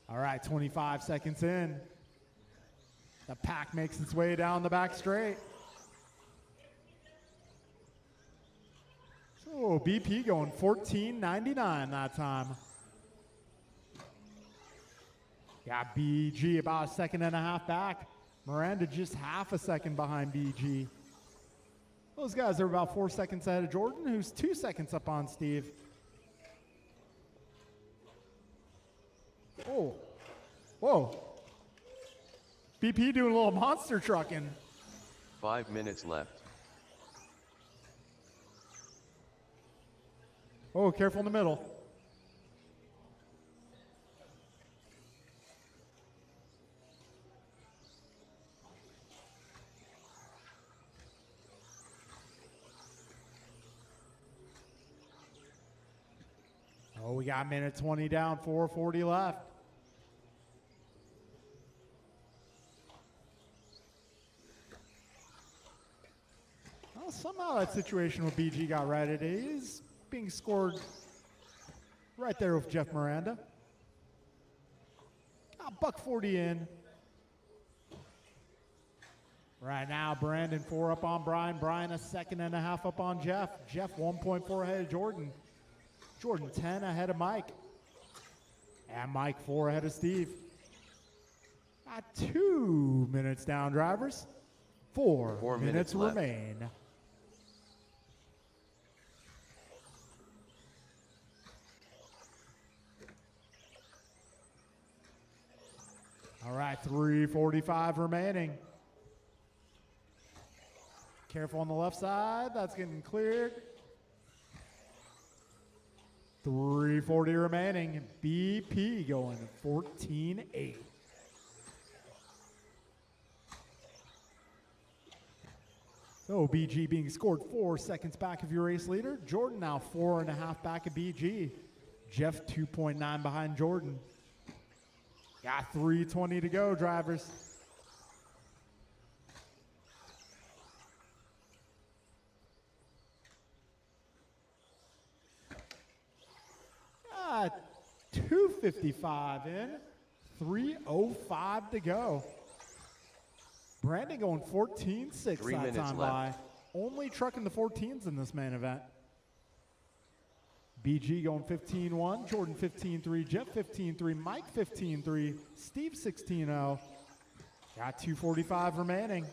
All right, 25 seconds in. The pack makes its way down the back straight. So BP going 14.99 that time. Got BG about a second and a half back. Miranda just half a second behind BG. Those guys are about 4 seconds ahead of Jordan, who's 2 seconds up on Steve. Oh, whoa. BP doing a little monster trucking. 5 minutes left. Oh, careful in the middle. Oh, we got minute 20 down, 4:40 left. Well, somehow that situation with BG got righted. He's being scored right there with Jeff Miranda. Got $140 in. Right now, Brandon 4 up on Brian. Brian a second and a half up on Jeff. Jeff 1.4 ahead of Jordan. Jordan 10 ahead of Mike. And Mike 4 ahead of Steve. Got 2 minutes down, drivers. 4 4 minutes minutes left. remain. right, 3:45 remaining. Careful on the left side. That's getting cleared. 3:40 remaining. BP going 14-8. So BG being scored 4 seconds back of your race leader. Jordan now 4.5 back of BG. Jeff 2.9 behind Jordan. Got 3:20 to go, drivers. Ah, 2:55 in, 3:05 to go. Brandon going 14-6 3 that minutes time left. by. Only trucking the 14s in this main event. BG going 15-1, Jordan 15-3, Jeff 15-3, Mike 15-3, Steve 16-0. Got 2:45 remaining.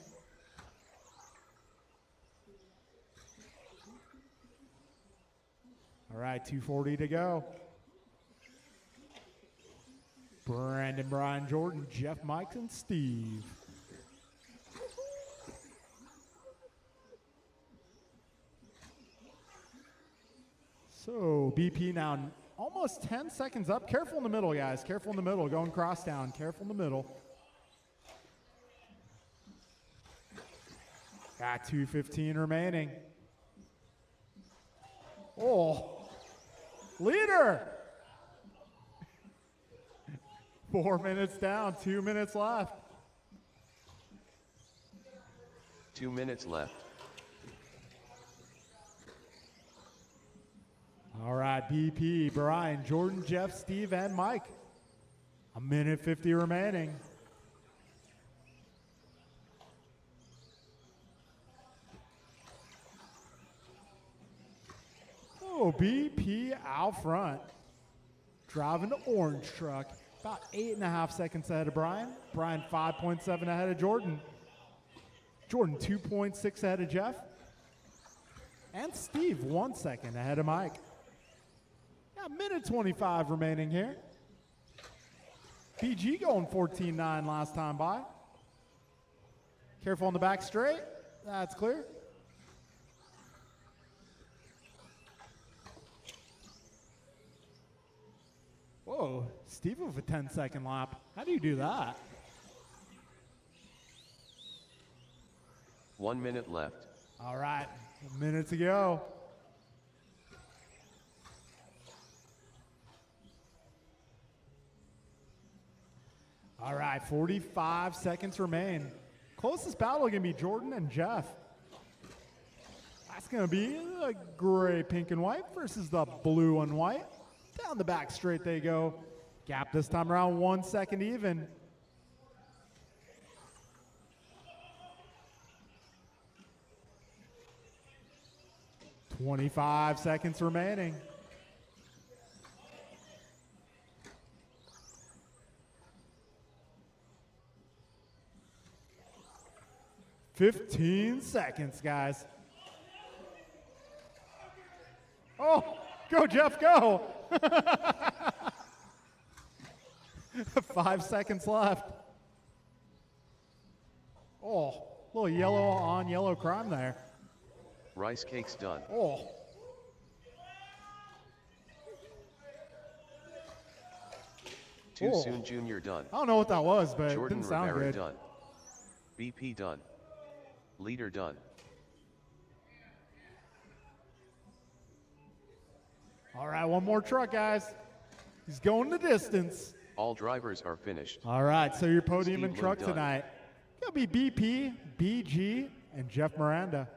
All right, 2:40 to go. Brandon, Brian, Jordan, Jeff, Mike, and Steve. So BP now almost 10 seconds up. Careful in the middle, guys. Careful in the middle. Going cross down. Careful in the middle. Got 2:15 remaining. Oh, leader. 4 minutes down, 2 minutes left. 2 minutes left. All right, BP, Brian, Jordan, Jeff, Steve, and Mike. 1:50 remaining. Oh, BP out front. Driving the orange truck. About 8.5 seconds ahead of Brian. Brian 5.7 ahead of Jordan. Jordan 2.6 ahead of Jeff. And Steve 1 second ahead of Mike. Yeah, 1:25 remaining here. BG going 14-9 last time by. Careful on the back straight. That's clear. Whoa, Steve with a 10-second lap. How do you do that? 1 minute left. All right, a minute to go. All right, 45 seconds remain. Closest battle going to be Jordan and Jeff. That's going to be the gray, pink, and white versus the blue and white. Down the back straight they go. Gap this time around 1 second even. "25 seconds remaining. "15 seconds, guys. Oh, go Jeff, go. 5 seconds left. Oh, little yellow on yellow crime there. Rice cakes done. Oh. Too Oh. soon Junior done. I don't know what that was, but it Jordan didn't sound Rivera good. done. BP done. Leader done. All right, one more truck, guys. He's going the distance. All drivers are finished. All right, so your podium Steve and truck Lou done. tonight. It'll be BP, BG, and Jeff Miranda.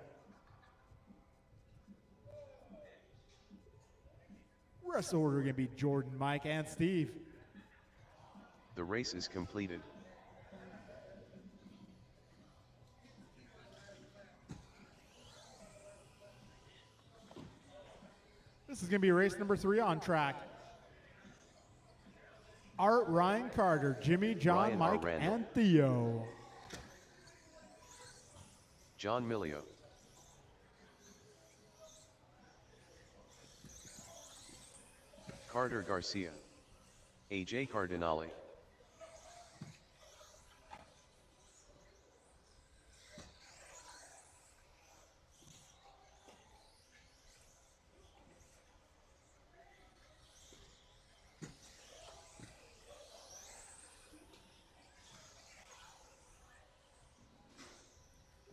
Rest order gonna be Jordan, Mike, and Steve. The race is completed. This is gonna be race number 3 on track. Art, Ryan Carter, Jimmy, John, Ryan R. Mike, Randall. and Theo. John Milio. Carter Garcia. AJ Cardinale.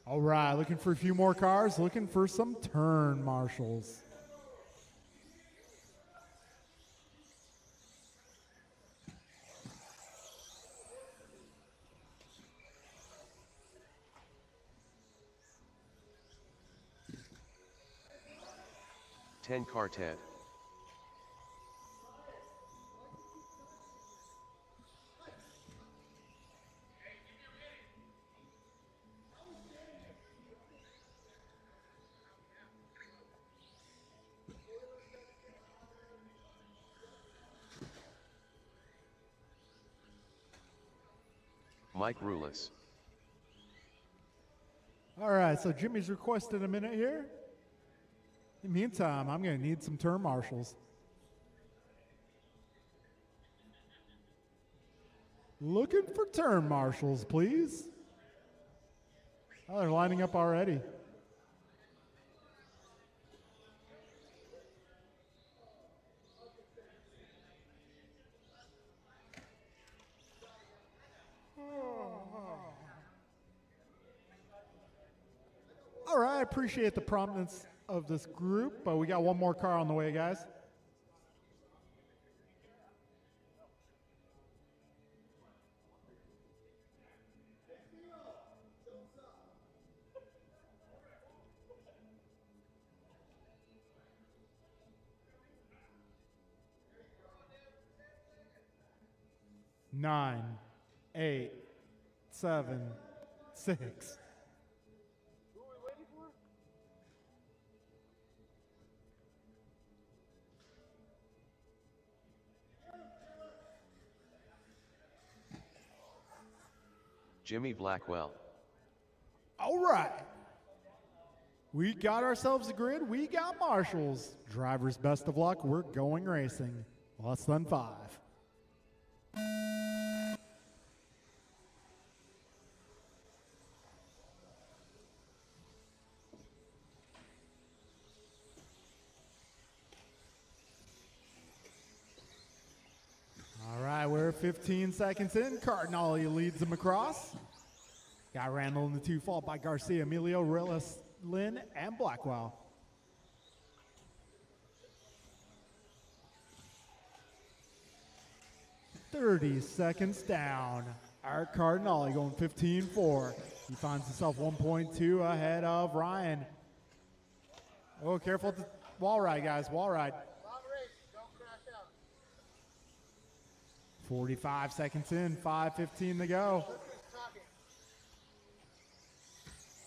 All right, looking for a few more cars, looking for some turn marshals. Ten car Ted. Mike Rulis. All right, so Jimmy's requested a minute here. In the meantime, I'm going to need some turn marshals. Looking for turn marshals, please. Oh, they're lining up already. All right, I appreciate the promptness of this group, but we got one more car on the way, guys. Nine, 8, 7, 6. Who are we waiting for? Jimmy Blackwell. All right. We got ourselves a grid. We got marshals. Drivers, best of luck. We're going racing. Less than 5. All right, we're 15 seconds in. Cardinale leads them across. Got Randall in the 2, followed by Garcia, Emilio, Rillis, Lynn, and Blackwell. "30 seconds down. Art Cardinale going 15-4. He finds himself 1.2 ahead of Ryan. Oh, careful at the wall ride, guys. Wall ride. Long race. Don't crash out. 45 seconds in. 5:15 to go. Who's talking?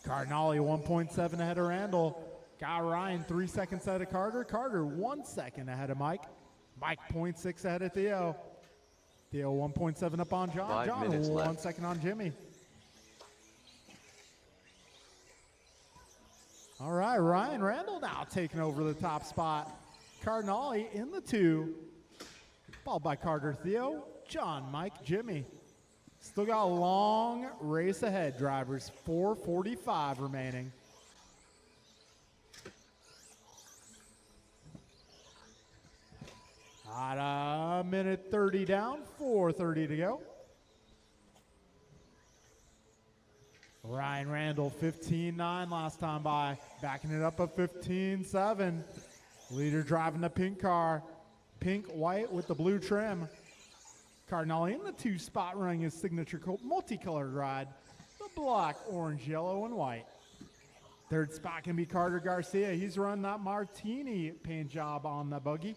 Cardinale 1.7 ahead of Randall. Got Ryan 3 seconds ahead of Carter. Carter 1 second ahead of Mike. Mike 0.6 ahead of Theo. Theo 1.7 up on John. 5 John minutes 1 left. second on Jimmy. All right, Ryan Randall now taking over the top spot. Cardinale in the 2. Followed by Carter, Theo, John, Mike, Jimmy. Still got a long race ahead, drivers. 4:45 remaining. At a minute 30 down, 4:30 to go. Ryan Randall, 15-9 last time by. Backing it up at 15-7. Leader driving the pink car. Pink, white with the blue trim. Cardinale in the 2 spot running his signature multicolored ride. The black, orange, yellow, and white. 3rd spot can be Carter Garcia. He's run that martini paint job on the buggy.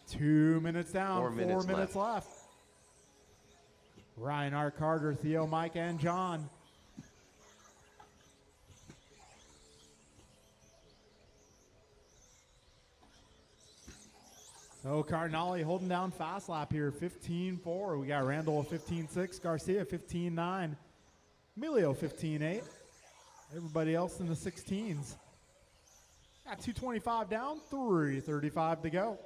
2 minutes down, 4 minutes minutes left. Ryan R. Carter, Theo, Mike, and John. So Cardinale holding down fast lap here, 15-4. We got Randall 15-6, Garcia 15-9, Emilio 15-8. Everybody else in the 16s. Got 2:25 down, 3:35 to go.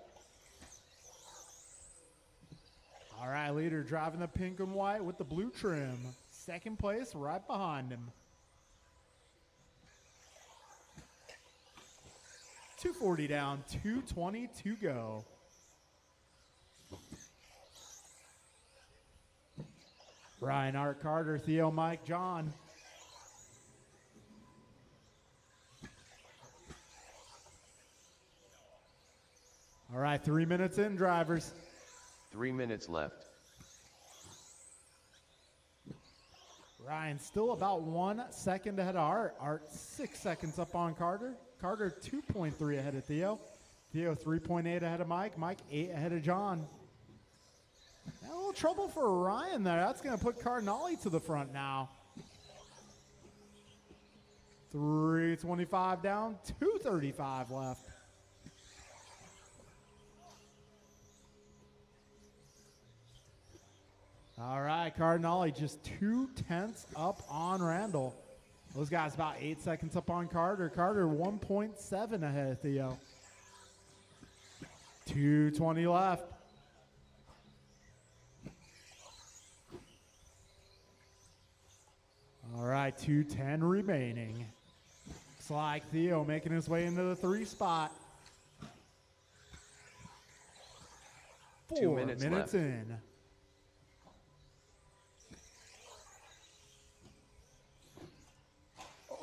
All right, leader driving the pink and white with the blue trim. 2nd place right behind him. 2:40 down, 2:20 to go. Ryan, Art, Carter, Theo, Mike, John. All right, 3 minutes in, drivers. 3 minutes left. Ryan still about 1 second ahead of Art. Art 6 seconds up on Carter. Carter 2.3 ahead of Theo. Theo 3.8 ahead of Mike. Mike 8 ahead of John. A little trouble for Ryan there. That's going to put Cardinale to the front now. 3:25 down, 2:35 left. All right, Cardinale just 2/10 up on Randall. Those guys about 8 seconds up on Carter. Carter 1.7 ahead of Theo. 2:20 left. All right, 2:10 remaining. Looks like Theo making his way into the 3 spot. 4 2 minutes left. in.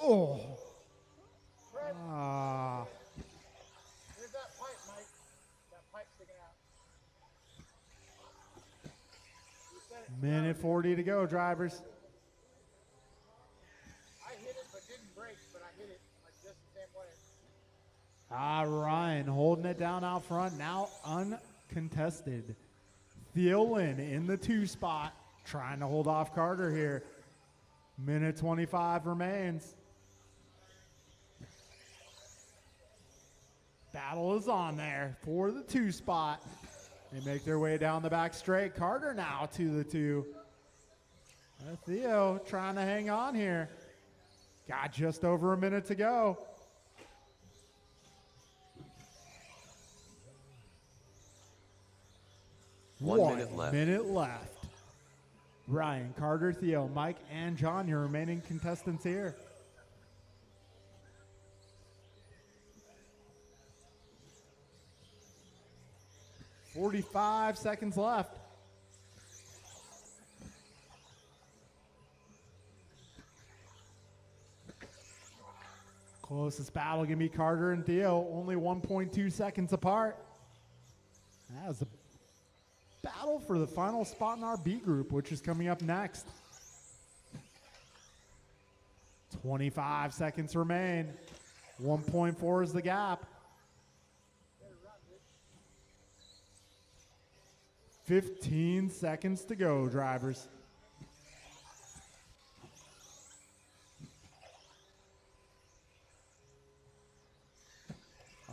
Oh. Ah. There's that pipe, Mike. That pipe sticking out. You said it. Minute 40 to go, drivers. I hit it, but didn't break, but I hit it like just the same way. Ryan holding it down out front, now uncontested. Thielen in the 2 spot, trying to hold off Carter here. Minute 25 remains. Battle is on there for the 2 spot. They make their way down the back straight. Carter now to the 2. Theo trying to hang on here. Got just over a minute to go. One minute left. Minute left. Ryan, Carter, Theo, Mike, and John, your remaining contestants here. "45 seconds left. Closest battle gonna be Carter and Theo, only 1.2 seconds apart. That was a battle for the final spot in our B group, which is coming up next. 25 seconds remain. 1.4 is the gap. 15 seconds to go, drivers.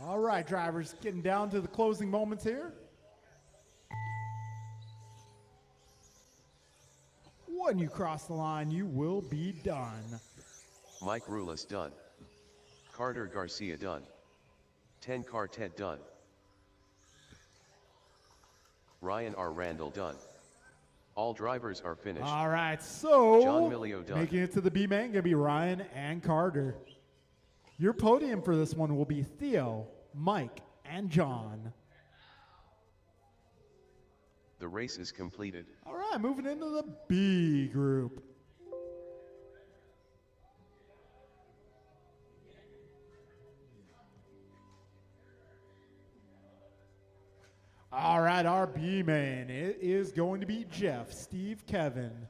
All right, drivers, getting down to the closing moments here. When you cross the line, you will be done. Mike Rulis done. Carter Garcia done. 10 Quartet done. Ryan R. Randall done. All drivers are finished. All right, so John Milio done. making it to the B main gonna be Ryan and Carter. Your podium for this one will be Theo, Mike, and John. The race is completed. All right, moving into the B group. All right, our B main, it is going to be Jeff, Steve, Kevin,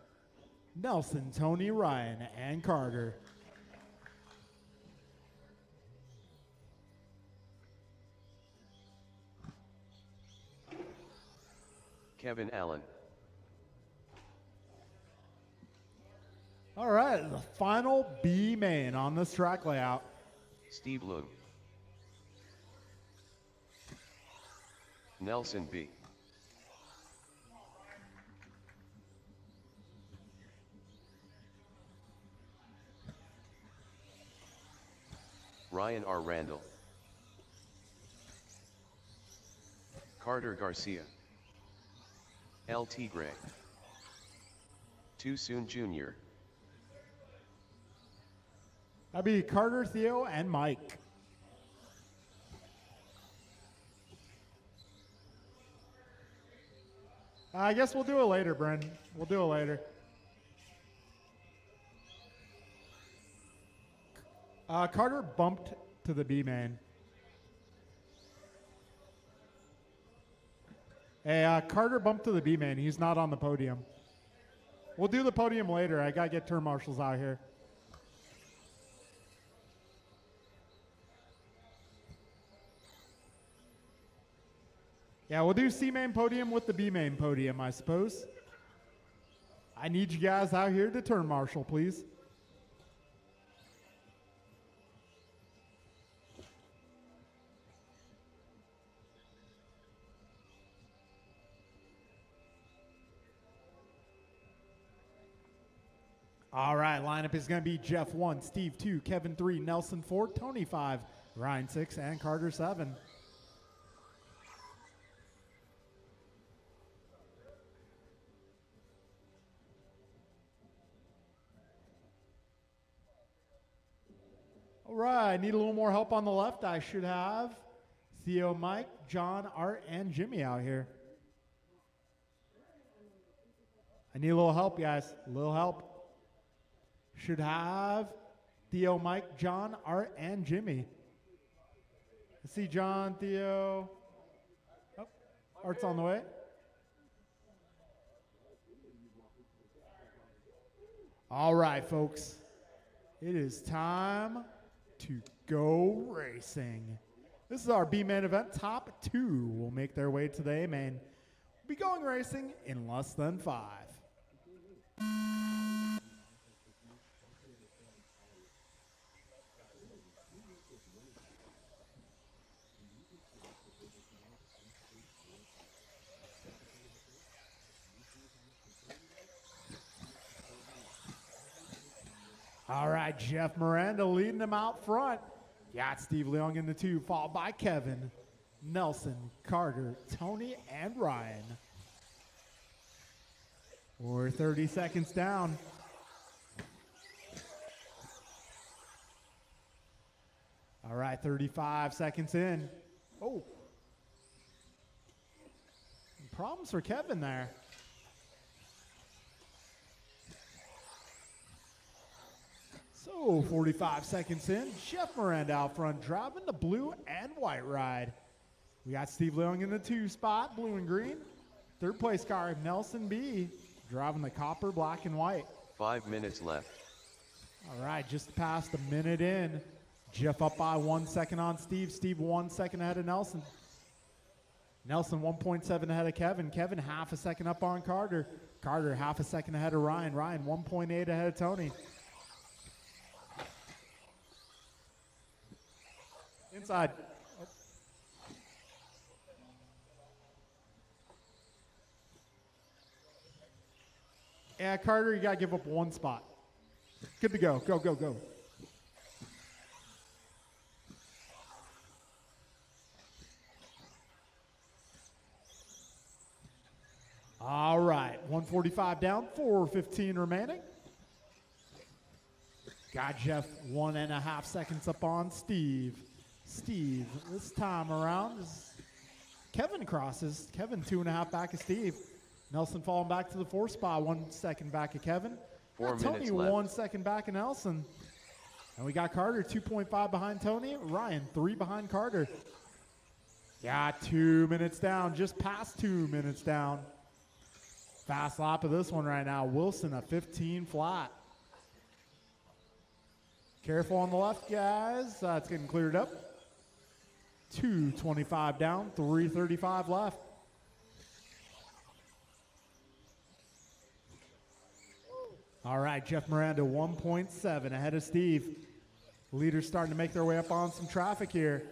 Nelson, Tony, Ryan, and Carter. Kevin Allen. All right, the final B main on this track layout. Steve Loom. Nelson B. Ryan R. Randall. Carter Garcia. L.T. Gray. Too Soon Jr. That'd be Carter, Theo, and Mike. I guess we'll do it later, Bren. We'll do it later. Carter bumped to the B main. Hey, Carter bumped to the B main. He's not on the podium. We'll do the podium later. I gotta get turn marshals out here. Yeah, we'll do C main podium with the B main podium, I suppose. I need you guys out here to turn marshal, please. All right, lineup is going to be Jeff 1, Steve 2, Kevin 3, Nelson 4, Tony 5, Ryan 6, and Carter 7. All right, need a little more help on the left. I should have Theo, Mike, John, Art, and Jimmy out here. I need a little help, guys. A little help. Should have Theo, Mike, John, Art, and Jimmy. I see John, Theo. Oh, Art's on the way. All right, folks. It is time to go racing. This is our B-main event. Top 2 will make their way to the A-main. We'll be going racing in less than 5. All right, Jeff Miranda leading them out front. Got Steve Leung in the 2, followed by Kevin, Nelson, Carter, Tony, and Ryan. We're 30 seconds down. All right, 35 seconds in. Oh. Problems for Kevin there. So 45 seconds in, Jeff Miranda out front, driving the blue and white ride. We got Steve Leung in the 2 spot, blue and green. Third place car, Nelson B, driving the copper, black, and white. 5 minutes left. All right, just past a minute in. Jeff up by 1 second on Steve. Steve 1 second ahead of Nelson. Nelson 1.7 ahead of Kevin. Kevin half a second up on Carter. Carter half a second ahead of Ryan. Ryan 1.8 ahead of Tony. Inside. Oh. Yeah, Carter, you got to give up 1 spot. Good to go. Go, go, go. All right, 145 down, 4:15 remaining. Got Jeff 1.5 seconds up on Steve. Steve, this time around, Kevin crosses. Kevin 2.5 back of Steve. Nelson falling back to the 4th spot, 1 second back of Kevin. 4 Tony minutes left. 1 second back of Nelson. And we got Carter 2.5 behind Tony. Ryan 3 behind Carter. Got 2 minutes down, just past 2 minutes down. Fast lap of this one right now. Wilson a 15 flat. Careful on the left, guys. It's getting cleared up. 2:25 down, 3:35 left. All right, Jeff Miranda 1.7 ahead of Steve. Leaders starting to make their way up on some traffic here.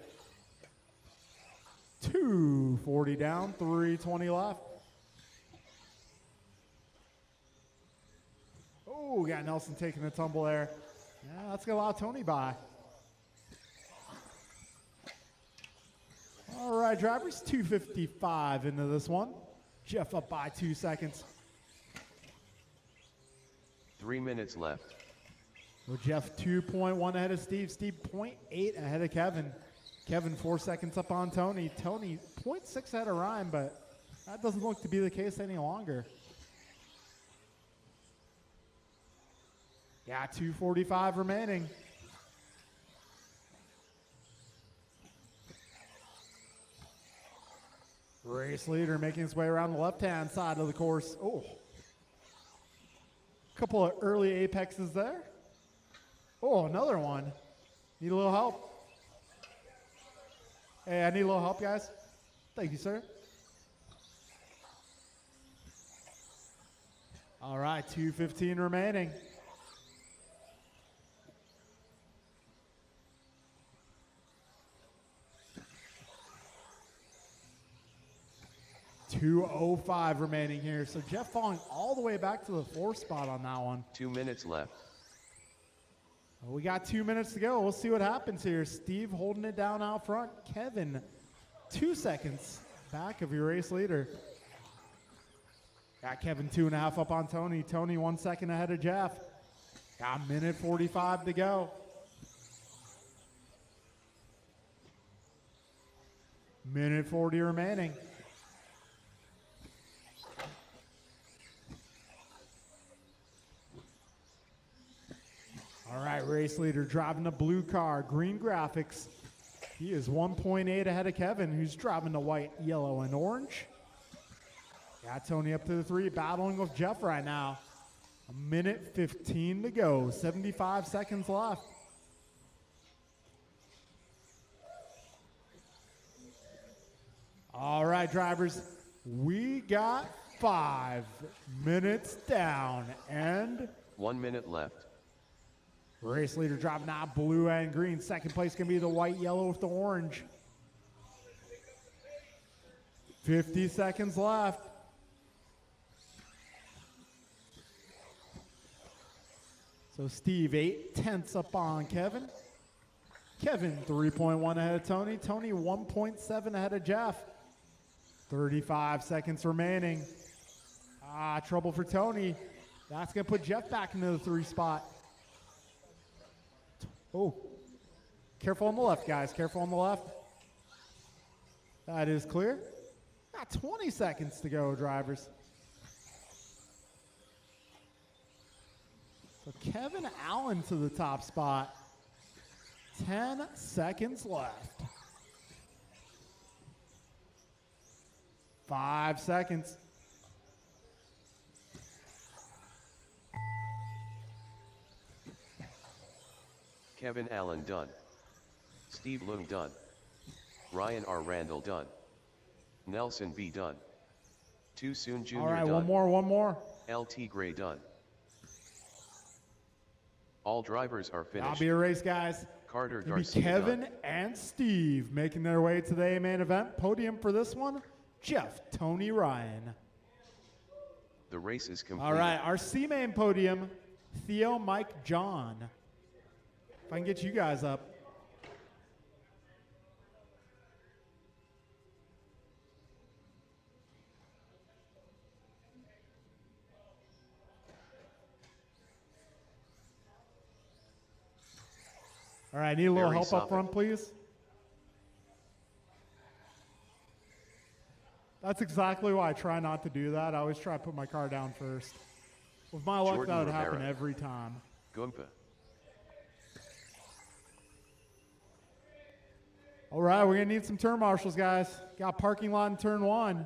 2:40 down, 3:20 left. Oh, we got Nelson taking a tumble there. Yeah, that's going to allow Tony by. All right, drivers, 2:55 into this one. Jeff up by 2 seconds. 3 minutes left. Well, Jeff 2.1 ahead of Steve. Steve 0.8 ahead of Kevin. Kevin 4 seconds up on Tony. Tony 0.6 ahead of Ryan, but that doesn't look to be the case any longer. Yeah, 2:45 remaining. Race leader making his way around the left-hand side of the course. Oh, couple of early apexes there. Oh, another one. Need a little help. Hey, I need a little help, guys. Thank you, sir. All right, 2:15 remaining. .205 remaining here. So Jeff falling all the way back to the 4th spot on that one. 2 minutes left. Well, we got 2 minutes to go. We'll see what happens here. Steve holding it down out front. Kevin, 2 seconds back of your race leader. Got Kevin 2.5 up on Tony. Tony 1 second ahead of Jeff. Got 1:45 to go. Minute 40 remaining. All right, race leader driving the blue car, green graphics. He is 1.8 ahead of Kevin, who's driving the white, yellow, and orange. Got Tony up to the 3, battling with Jeff right now. 1:15 to go, 75 seconds left. All right, drivers, we got 5 minutes down, and 1 minute left. race leader driving out blue and green. Second place can be the white, yellow with the orange. 50 seconds left. So Steve 0.8 up on Kevin. Kevin 3.1 ahead of Tony. Tony 1.7 ahead of Jeff. 35 seconds remaining. Trouble for Tony. That's going to put Jeff back into the 3 spot. Oh, careful on the left, guys. Careful on the left. That is clear. Got 20 seconds to go, drivers. So Kevin Allen to the top spot. 10 seconds left. 5 seconds. Kevin Allen done. Steve Loong done. Ryan R. Randall done. Nelson B. done. Too Soon Jr. All right, done. one more. LT Gray done. All drivers are That'll finished. be a race, guys. Carter It'll be Garcia Kevin done. and Steve making their way to the main event. Podium for this one, Jeff, Tony, Ryan. The race is complete. All right, our C-main podium, Theo, Mike, John. If I can get you guys up. All right, need a little Very help up solid. front, please. That's exactly why I try not to do that. I always try to put my car down first. With my luck, Jordan that would happen Rivera. every time. Goompa. All right, we're going to need some turn marshals, guys. Got parking lot in turn 1.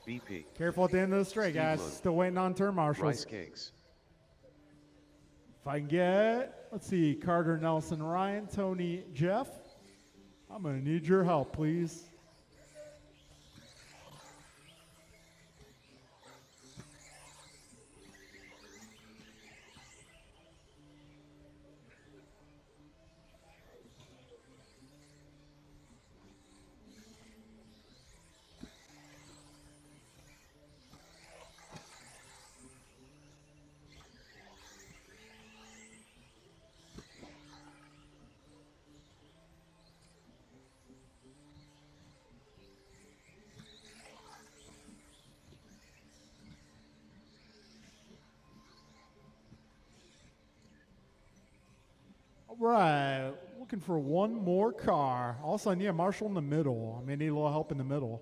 BP. Careful at the end of the straight, Steve guys. Loong. Still waiting on turn marshals. Rice Cakes. If I can get, let's see, Carter, Nelson, Ryan, Tony, Jeff. I'm going to need your help, please. All right, looking for one more car. All of a sudden, yeah, Marshall in the middle. I may need a little help in the middle.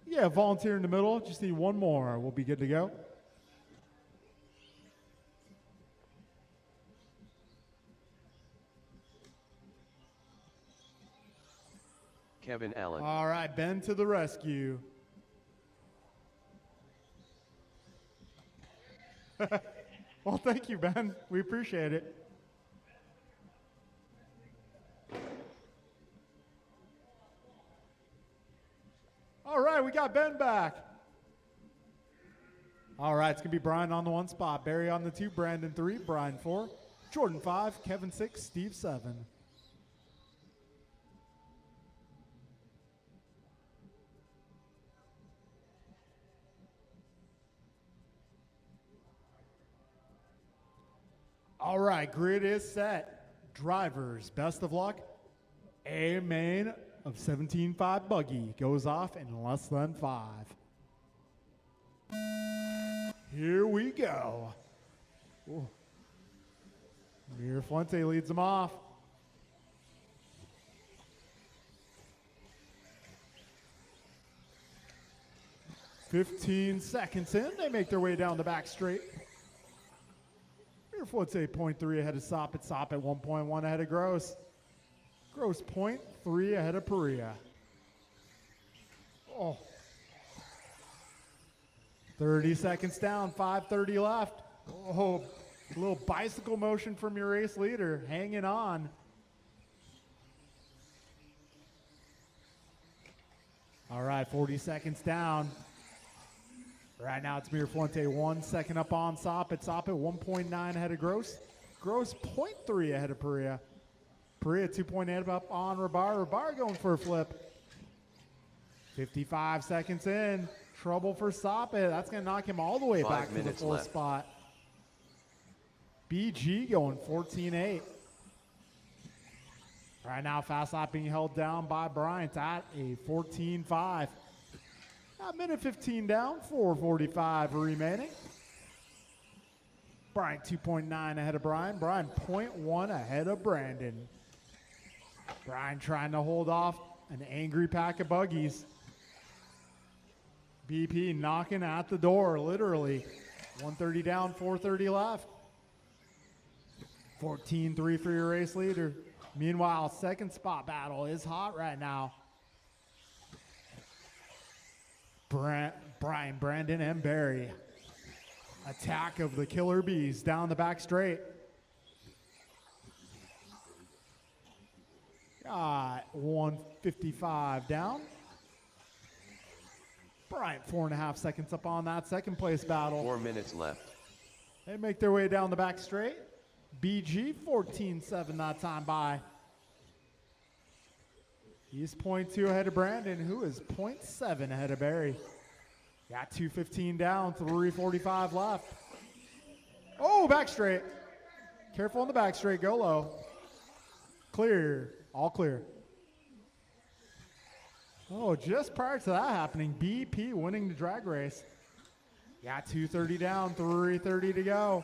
Yeah, volunteer in the middle. Just need one more. We'll be good to go. Kevin Allen. All right, Ben to the rescue. Well, thank you, Ben. We appreciate it. All right, we got Ben back. All right, it's going to be Brian on the 1 spot, Barry on the 2, Brandon 3, Brian 4, Jordan 5, Kevin 6, Steve 7. All right, grid is set. Drivers, best of luck. A main of 17.5 buggy goes off in less than 5. Here we go. Ooh. Mir Fuente leads them off. "15 seconds in, they make their way down the back straight. Mir Fuente 0.3 ahead of Soppet. Soppet 1.1 ahead of Gross. Gross 0.3 ahead of Perea. Oh. 30 seconds down, 5:30 left. Oh, a little bicycle motion from your race leader, hanging on. All right, 40 seconds down. Right now it's Mir Fuente 1 second up on Soppet. Soppet 1.9 ahead of Gross. Gross 0.3 ahead of Perea. Perea 2.8 up on Rabar. Rabar going for a flip. 55 seconds in. Trouble for Soppet. That's going to knock him all the way 5 back to the minutes 4th left. spot. BG going 14.8. Right now, fast lap being held down by Bryant at a 14.5. A minute 15 down, 4:45 remaining. Bryant 2.9 ahead of Brian. Brian 0.1 ahead of Brandon. Brian trying to hold off an angry pack of buggies. BP knocking at the door, literally. 130 down, 4:30 left. 14-3 for your race leader. Meanwhile, second spot battle is hot right now. Brian, Brandon, and Barry. Attack of the Killer Bees down the back straight. Got 155 down. Bryant 4.5 seconds up on that second place battle. 4 minutes left. They make their way down the back straight. BG 14.7 that time by. He's 0.2 ahead of Brandon, who is 0.7 ahead of Barry. Got 2:15 down, 3:45 left. Oh, back straight. Careful on the back straight, go low. Clear, all clear. Oh, just prior to that happening, BP winning the drag race. Got 2:30 down, 3:30 to go.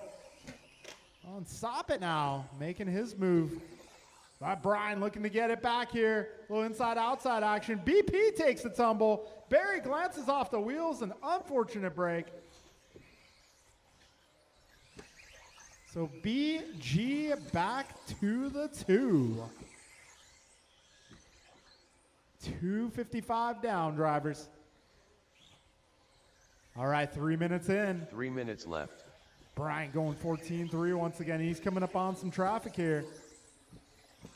On Soppet now, making his move. Brian looking to get it back here. A little inside-outside action. BP takes the tumble. Barry glances off the wheels. An unfortunate break. So BG back to the 2. 2:55 down, drivers. All right, 3 minutes in. 3 minutes left. Brian going 14-3 once again. He's coming up on some traffic here.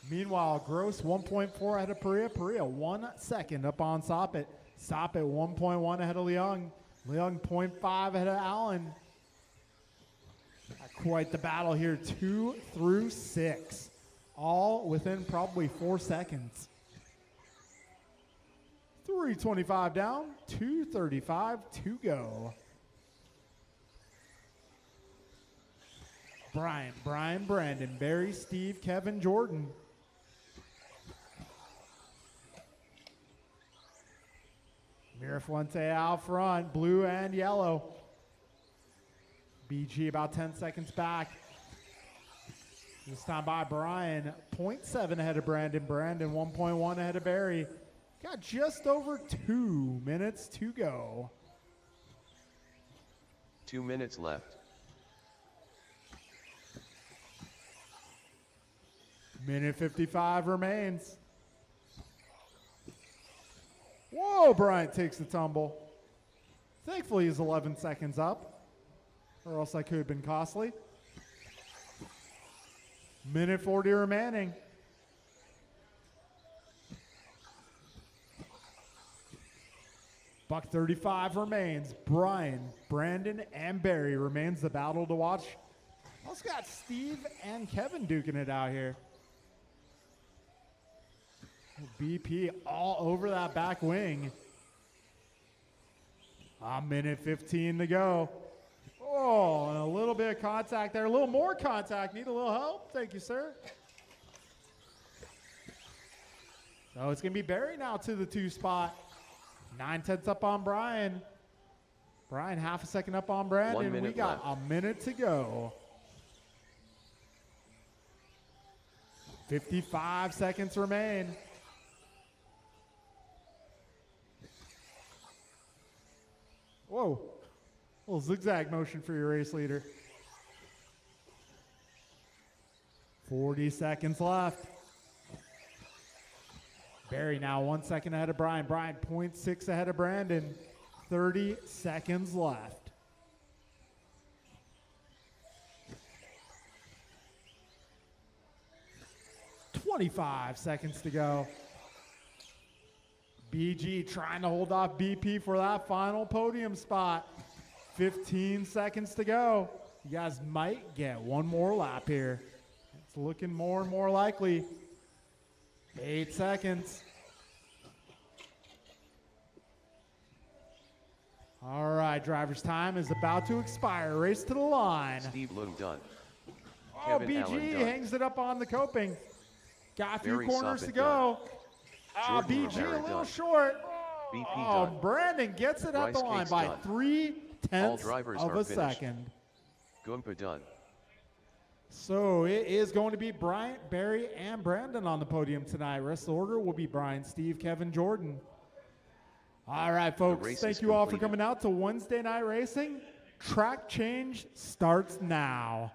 Meanwhile, Gross 1.4 ahead of Perea. Perea 1 second up on Soppet. Soppet 1.1 ahead of Leung. Leung 0.5 ahead of Allen. Quite the battle here, 2 through 6. All within probably 4 seconds. 3:25 down, 2:35 to go. Brian, Brandon, Barry, Steve, Kevin, Jordan. Mir Fuente out front, blue and yellow. BG about 10 seconds back. This time by Brian, 0.7 ahead of Brandon. Brandon 1.1 ahead of Barry. Got just over 2 minutes to go. 2 minutes left. Minute 55 remains. Whoa, Bryant takes the tumble. Thankfully, he's 11 seconds up, or else that could have been costly. Minute 40 remaining. Buck 35 remains. Brian, Brandon, and Barry remains the battle to watch. Also got Steve and Kevin duking it out here. BP all over that back wing. A minute 15 to go. Oh, and a little bit of contact there. A little more contact. Need a little help? Thank you, sir. So it's going to be Barry now to the 2 spot. 9/10 up on Brian. Brian half a second up on Brandon. 1 minute We got left. a minute to go. 55 seconds remain. Whoa. Little zigzag motion for your race leader. 40 seconds left. Barry now 1 second ahead of Brian. Brian 0.6 ahead of Brandon. 30 seconds left. $25 seconds to go. BG trying to hold off BP for that final podium spot. 15 seconds to go. You guys might get one more lap here. It's looking more and more likely. 8 seconds. All right, driver's time is about to expire. Race to the line. Steve Lung done. Oh, Kevin BG Allen done. hangs it up on the coping. Got a few Barry corners to Suppett go. Jordan BG Rivera a little done. short. BP Oh, done. Brandon gets it at the Bryce line Cates by done. 3/10 drivers of are a finished. second. Goompa done. So it is going to be Bryant, Barry, and Brandon on the podium tonight. Rest of the order will be Brian, Steve, Kevin, Jordan. All right, folks. race Thank is you all for completed. coming out to Wednesday Night Racing. Track change starts now.